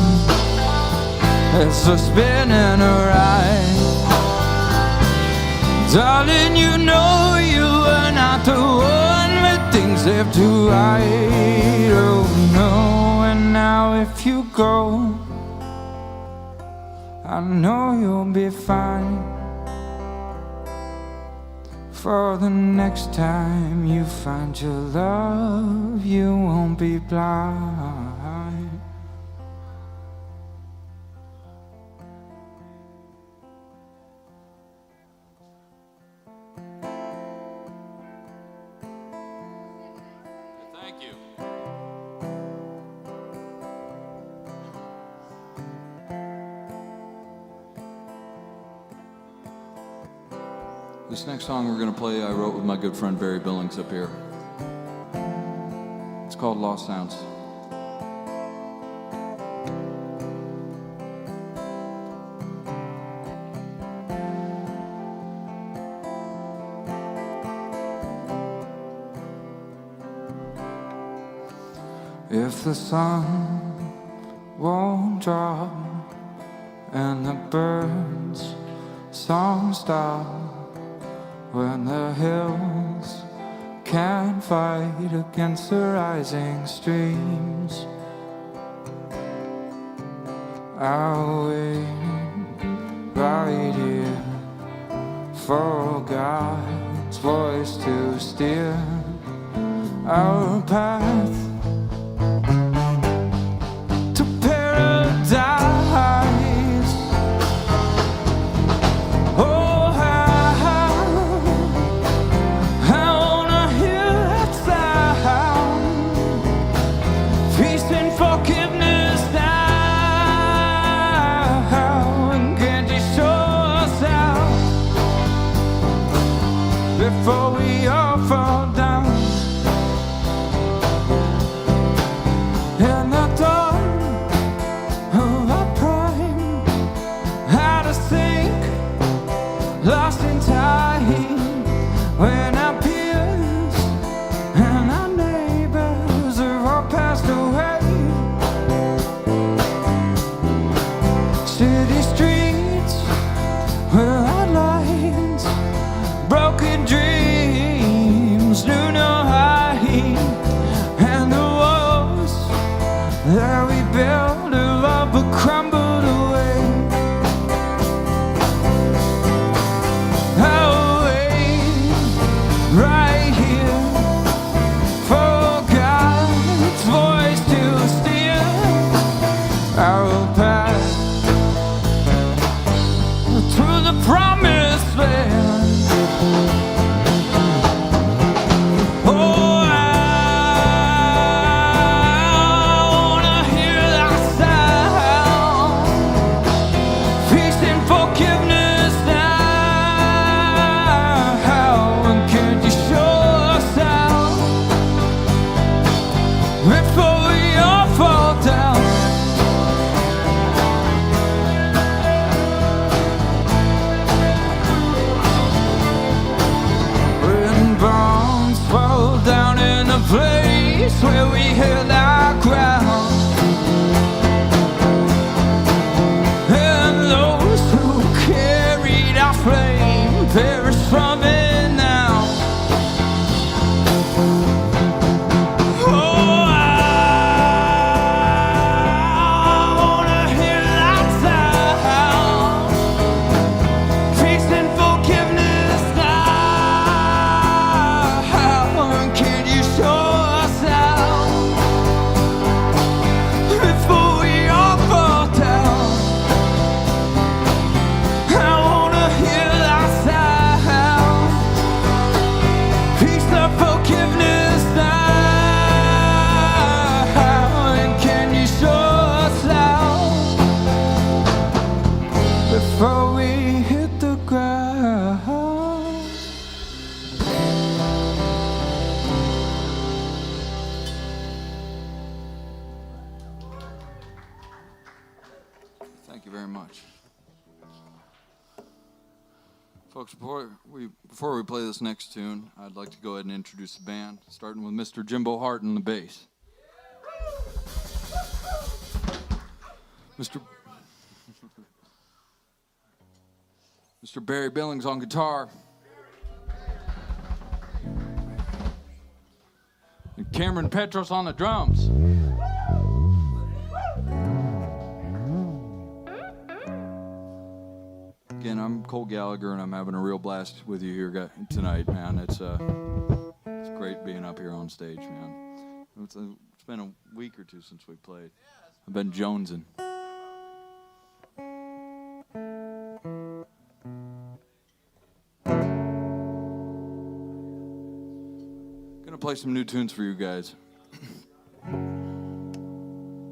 as we're spinning around, darling, you know you were not the one with things left to hide. Oh no, and now if you go, I know you'll be fine. For the next time you find your love, you won't be blind. Thank you. This next song we're going to play, I wrote with my good friend Barry Billings up here. It's called Lost Sounds. If the sun won't drop and the birds' song stop, when the hills can't fight against the rising streams, I'll wait right here for God's voice to steer our path to paradise. Before we all fall down in the dawn of our prime, how to sink, lost in time, when our peers and our neighbors have all passed away. City streets without light, where we held our ground. And those who carried our flame perish from it now. Oh, I wanna hear that sound. Peace and forgiveness now. Can you show us out before we all fall down? I wanna hear that sound. Peace and forgiveness now. And can you show us out before we hit the ground? Thank you very much. Folks, before we play this next tune, I'd like to go ahead and introduce the band, starting with Mr. Jimbo Hart on the bass. Mr. Barry Billings on guitar. And Cameron Petros on the drums. Again, I'm Cole Gallagher, and I'm having a real blast with you here tonight, man. It's great being up here on stage, man. It's been a week or two since we played. I've been jonesing. Gonna play some new tunes for you guys.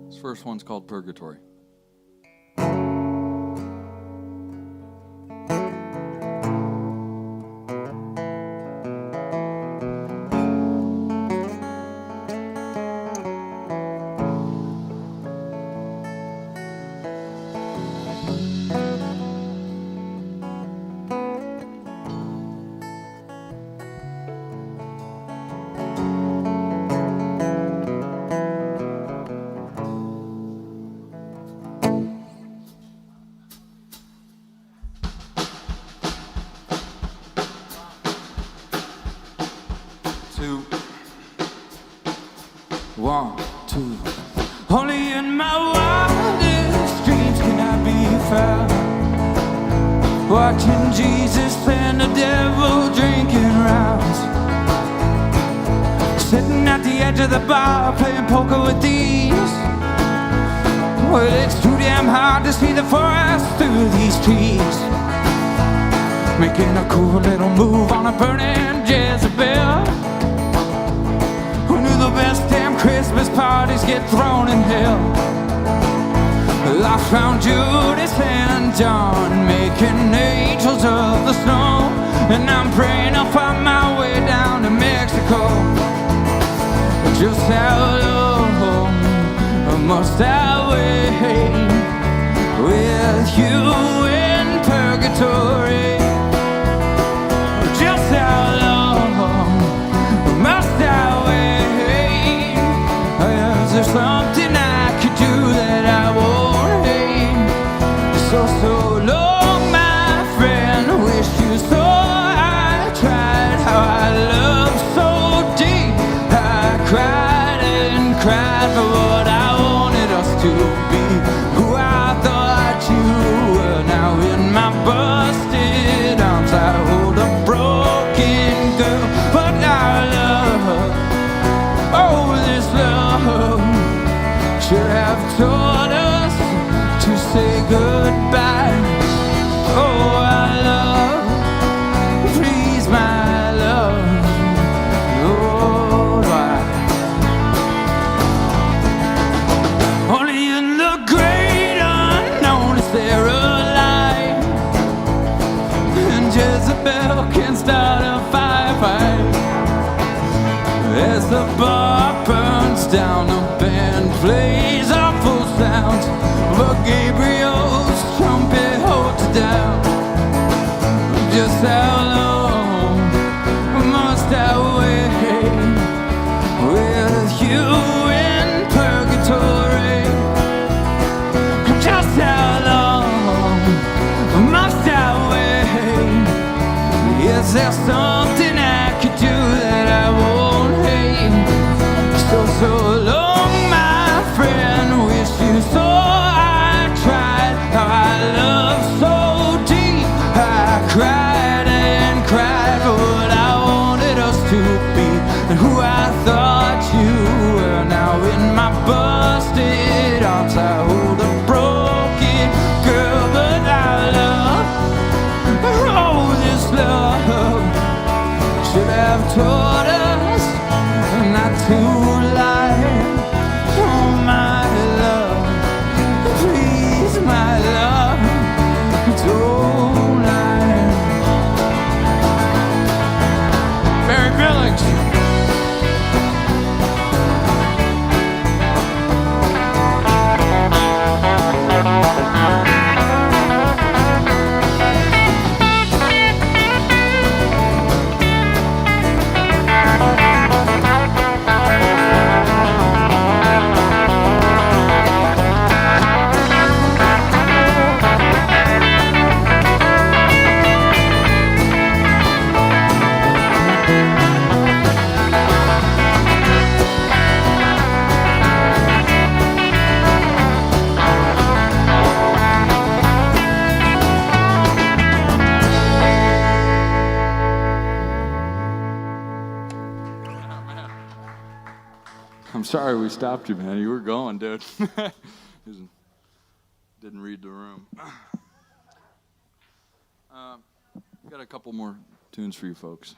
This first one's called Purgatory. One, two. Only in my wildest dreams can I be found, watching Jesus and the devil drinking rounds, sitting at the edge of the bar playing poker with thieves. Well, it's too damn hard to see the forest through these trees, making a cool little move on a burning Jezebel. Who knew the best damn Christmas parties get thrown in hell? Well, I found Judas and John making angels of the snow, and I'm praying I'll find my way down to Mexico. Just how long must I wait with you in purgatory? Just how long must I wait? Is there something I could do that I won't hate? So long, my friend, wish you so I tried. How I love so deep, I cried and cried for what I wanted us to be, who I thought you were. Now in my busted arms I hold a broken girl, but our love, oh, this love should have taught us to say goodbye. Oh, our love, please, my love, oh, why? Only in the great unknown is there a light, and Jezebel can start a firefight. As the bar burns down, the band plays awful sounds, but Gabriel's have taught us not to lie. Oh, my love, please, my love, don't lie. Mary Billings. I'm sorry we stopped you, man. You were going, dude. Didn't read the room. Got a couple more tunes for you folks.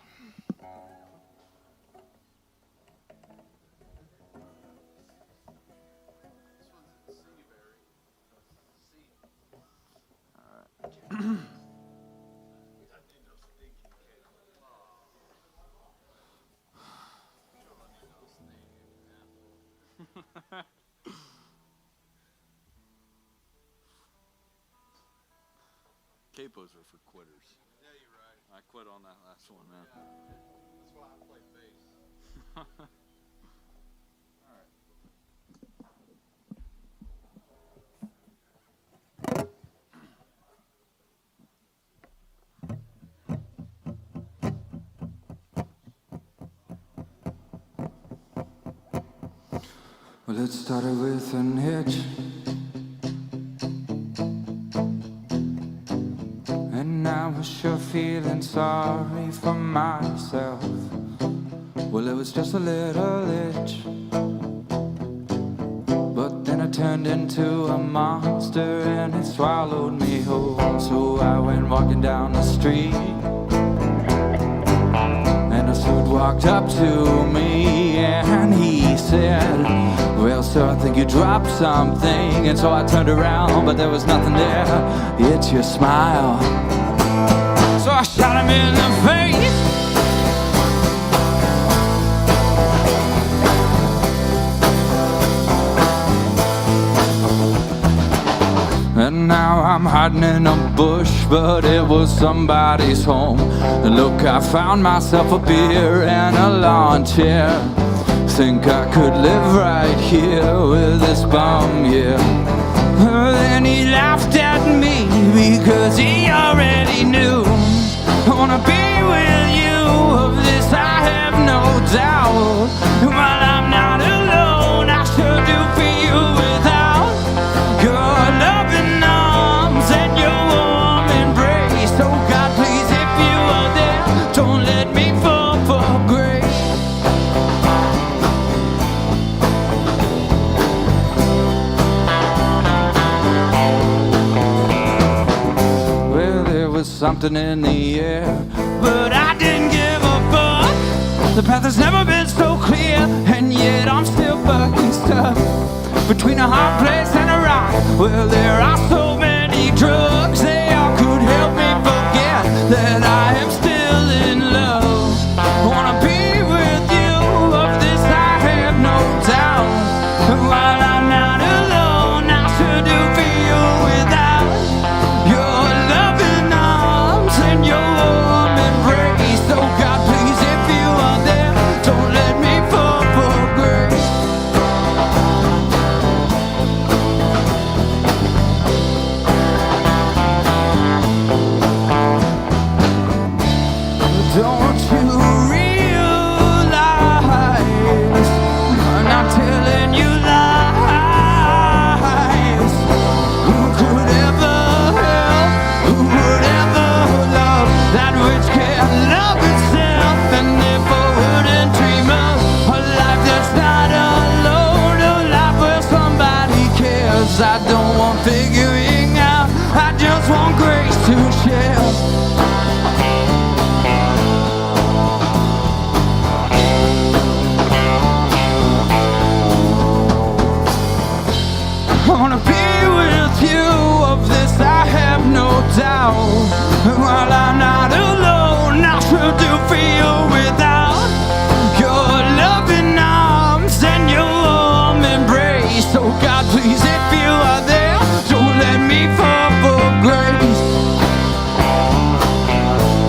Capos are for quitters. Yeah, you're right. I quit on that last one, man. Yeah. That's why I play bass. All right. Well, it started with an hitch. And I was sure feeling sorry for myself. Well, it was just a little itch. But then it turned into a monster and it swallowed me whole. So I went walking down the street, and a suit walked up to me and he said, well, sir, I think you dropped something. And so I turned around, but there was nothing there. It's your smile. So I shot him in the face. And now I'm hiding in a bush, but it was somebody's home. And look, I found myself a beer and a lawn chair. Think I could live right here with this bum, yeah. Then he laughed at me because he already knew. I wanna be with you, of this I have no doubt. While I'm not alone, I sure do for you without your loving arms and your warm embrace. Oh God, please, if you are there, don't let me fall for grace. Well, there was something in the air, but I didn't give a fuck. The path has never been so clear, and yet I'm still fucking stuck between a hard place and a rock. Well, there are so many drugs, they all could help me forget that I am still in love. I wanna be with you, of this I have no doubt. And while I'm not alone, I sure do for you without your loving arms and your warm embrace. Oh God, please, if you are there, don't let me fall for grace. Don't you realize I'm not telling you lies? Who could ever help? Who would ever love that which can't love itself, and therefore wouldn't dream of a life that's not alone, a life where somebody cares? I don't want figuring out, I just want grace to share. out. While I'm not alone, I sure do feel without your loving arms and your warm embrace. So God, please, if you are there, don't let me fall for grace.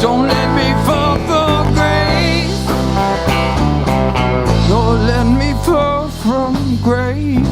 Don't let me fall for grace. Don't let me fall from grace.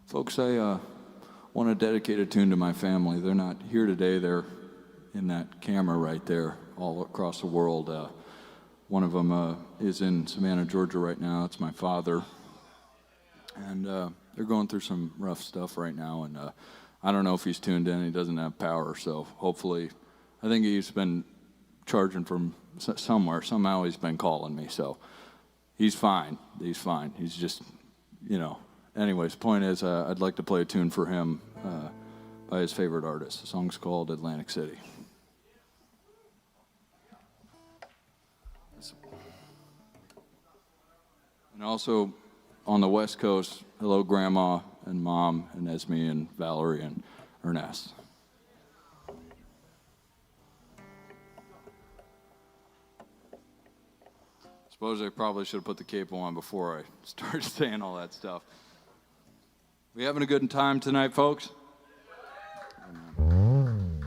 Folks, I want to dedicate a tune to my family. They're not here today. They're in that camera right there all across the world. One of them is in Savannah, Georgia right now. It's my father. And they're going through some rough stuff right now. And I don't know if he's tuned in. He doesn't have power. So hopefully, I think he's been charging from somewhere. Somehow he's been calling me. So he's fine. He's fine. He's just, you know. Anyways, point is, I'd like to play a tune for him by his favorite artist. The song's called Atlantic City. And also, on the West Coast, hello, Grandma and Mom and Esme and Valerie and Ernest. Suppose I probably should have put the capo on before I started saying all that stuff. We having a good time tonight, folks? I'm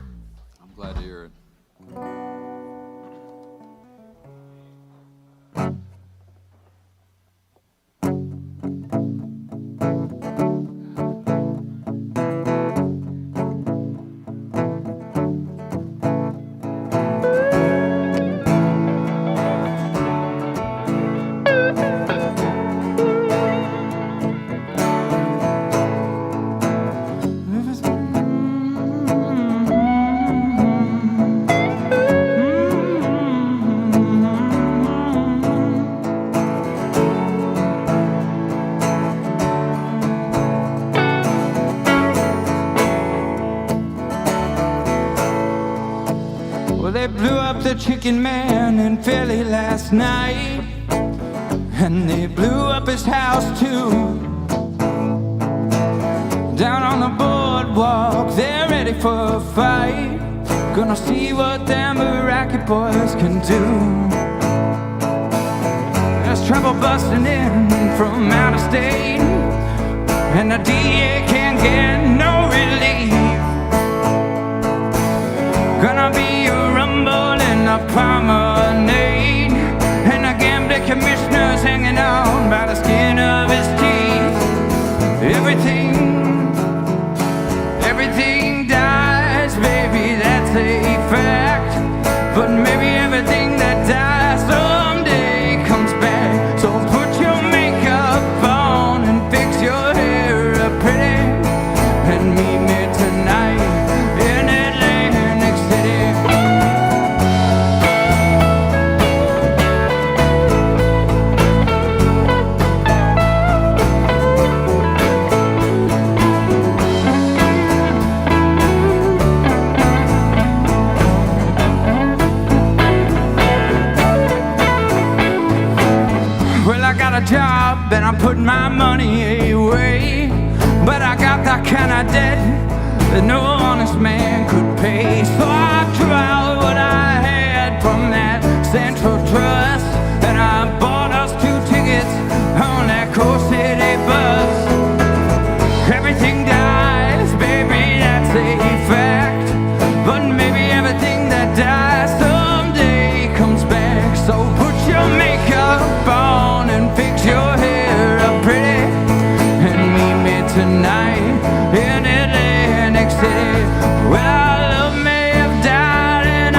glad to hear it. The chicken man in Philly last night, and they blew up his house too. Down on the boardwalk, they're ready for a fight. Gonna see what them Iraqi boys can do. There's trouble busting in from out of state, and the DA can't get no relief. Gonna be a rumble in a promenade, and the gambling commissioner's hanging on by the skin of his teeth. Everything dies, baby, that's a fact. But maybe everything that dies someday comes back. So put your makeup on and fix your hair up pretty, and meet me tonight in Atlantic City. Well, I got a job and I'm putting my money away, but I got that kind of debt that no honest man could pay. So I drew out what I had from that Central Trust, and I bought us 2 tickets on that Coast City bus. Everything dies, baby, that's a fact. But maybe everything that dies someday comes back. So put your makeup on and fix your hair up pretty, and meet me tonight in Atlantic City. Well, love may have died in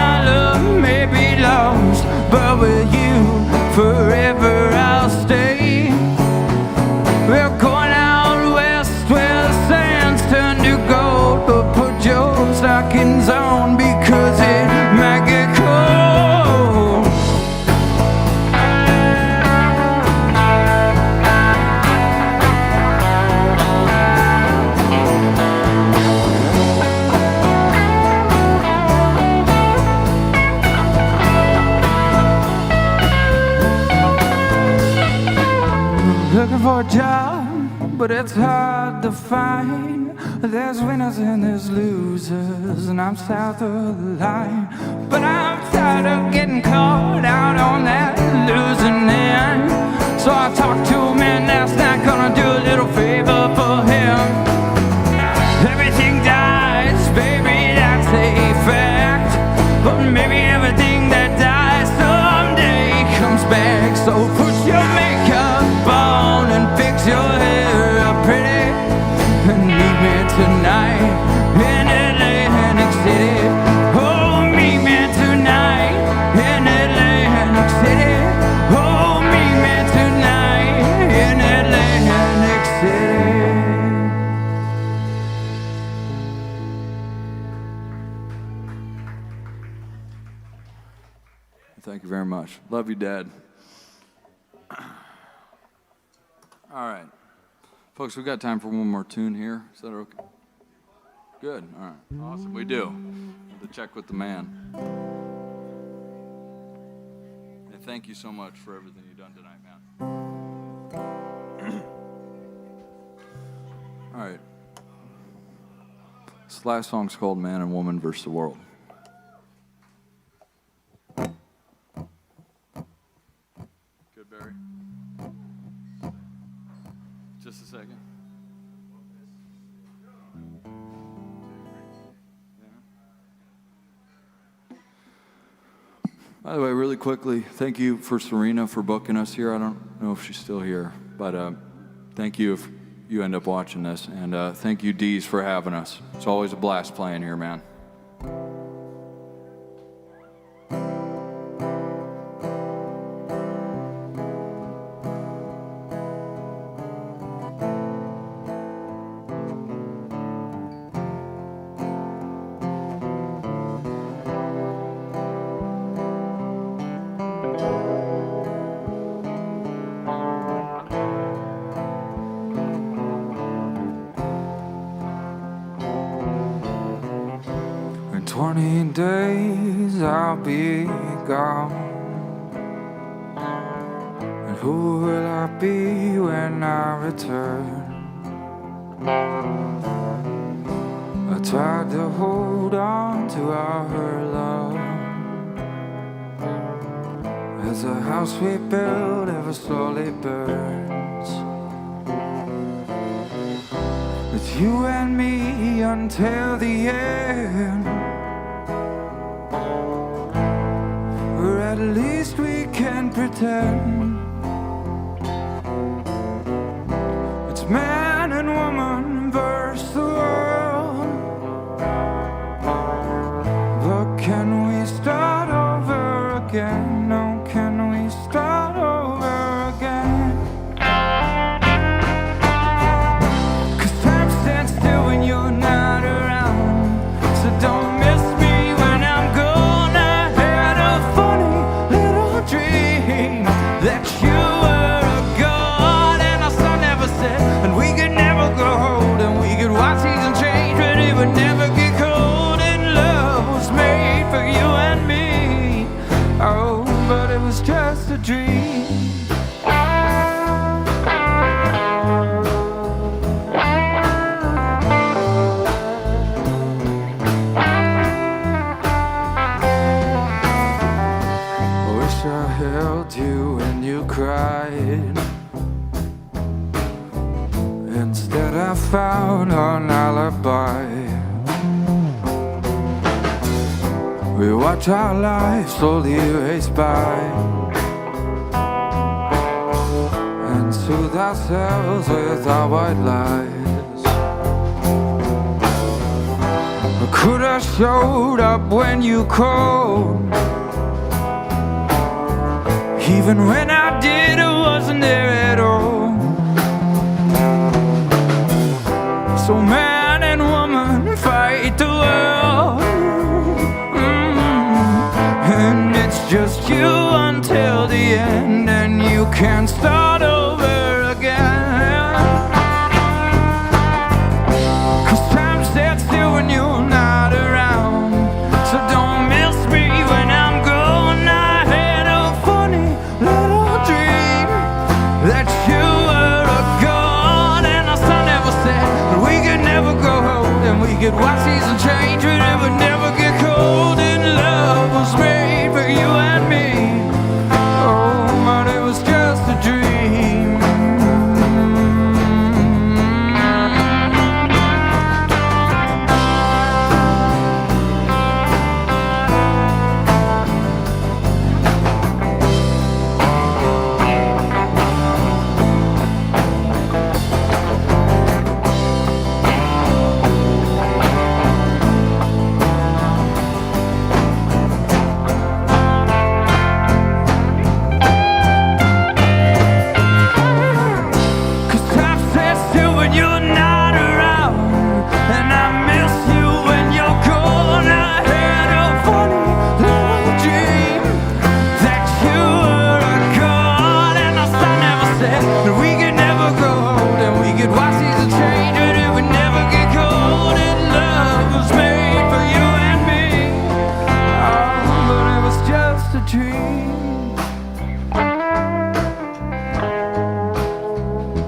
looking for a job, but it's hard to find. There's winners and there's losers, and I'm south of the line. But I'm tired of getting caught out on that losing end. So I talked to a man last night, gonna do a little favor for him. Everything dies, baby, that's a fact. But maybe everything that dies someday comes back. So put your makeup on and fix your hair up pretty, and meet me tonight in Atlantic City. Oh, meet me tonight in Atlantic City. Oh, meet me tonight in Atlantic City. Thank you very much. Love you, Dad. All right. Folks, we got time for one more tune here. Is that okay? Good. All right. Awesome. We do. To check with the man. And thank you so much for everything you've done tonight, man. All right. This last song's called Man and Woman versus the World. Good, Barry. Just a second. By the way, really quickly, thank you for Serena for booking us here. I don't know if she's still here, but thank you if you end up watching this. And thank you, Dees, for having us. It's always a blast playing here, man. 20 days I'll be gone. And who will I be when I return? I tried to hold on to our love as a house we built ever slowly burns. It's you and me until the end, or at least we can pretend. It's man and woman versus the world. But can we start over again? No, can we start over again? 'Cause time stands still when you're not around. So don't miss me when I'm gone. I had a funny little dream that you were a god and our sun never set, and we could never grow old, and we could watch seasons change, but it would never get cold. And love was made for you and me. Oh, but it was just a dream. I wish I held you when you cried. Instead I found an alibi. We watch our lives slowly erase by, and soothe ourselves with our white lies. I could have showed up when you called. Even when I did, I wasn't there at all. So man and woman fight the world. And it's just you until the end, and you can start over again. 'Cause time stands still when you're not around. So don't miss me when I'm gone. I had a funny little dream that you were a dream.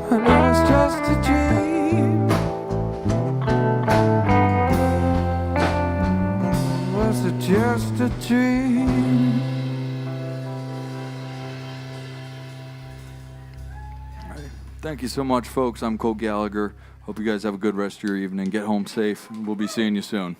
I know it's just a dream. Was it just a dream? Thank you so much, folks. I'm Cole Gallagher. Hope you guys have a good rest of your evening. Get home safe. We'll be seeing you soon.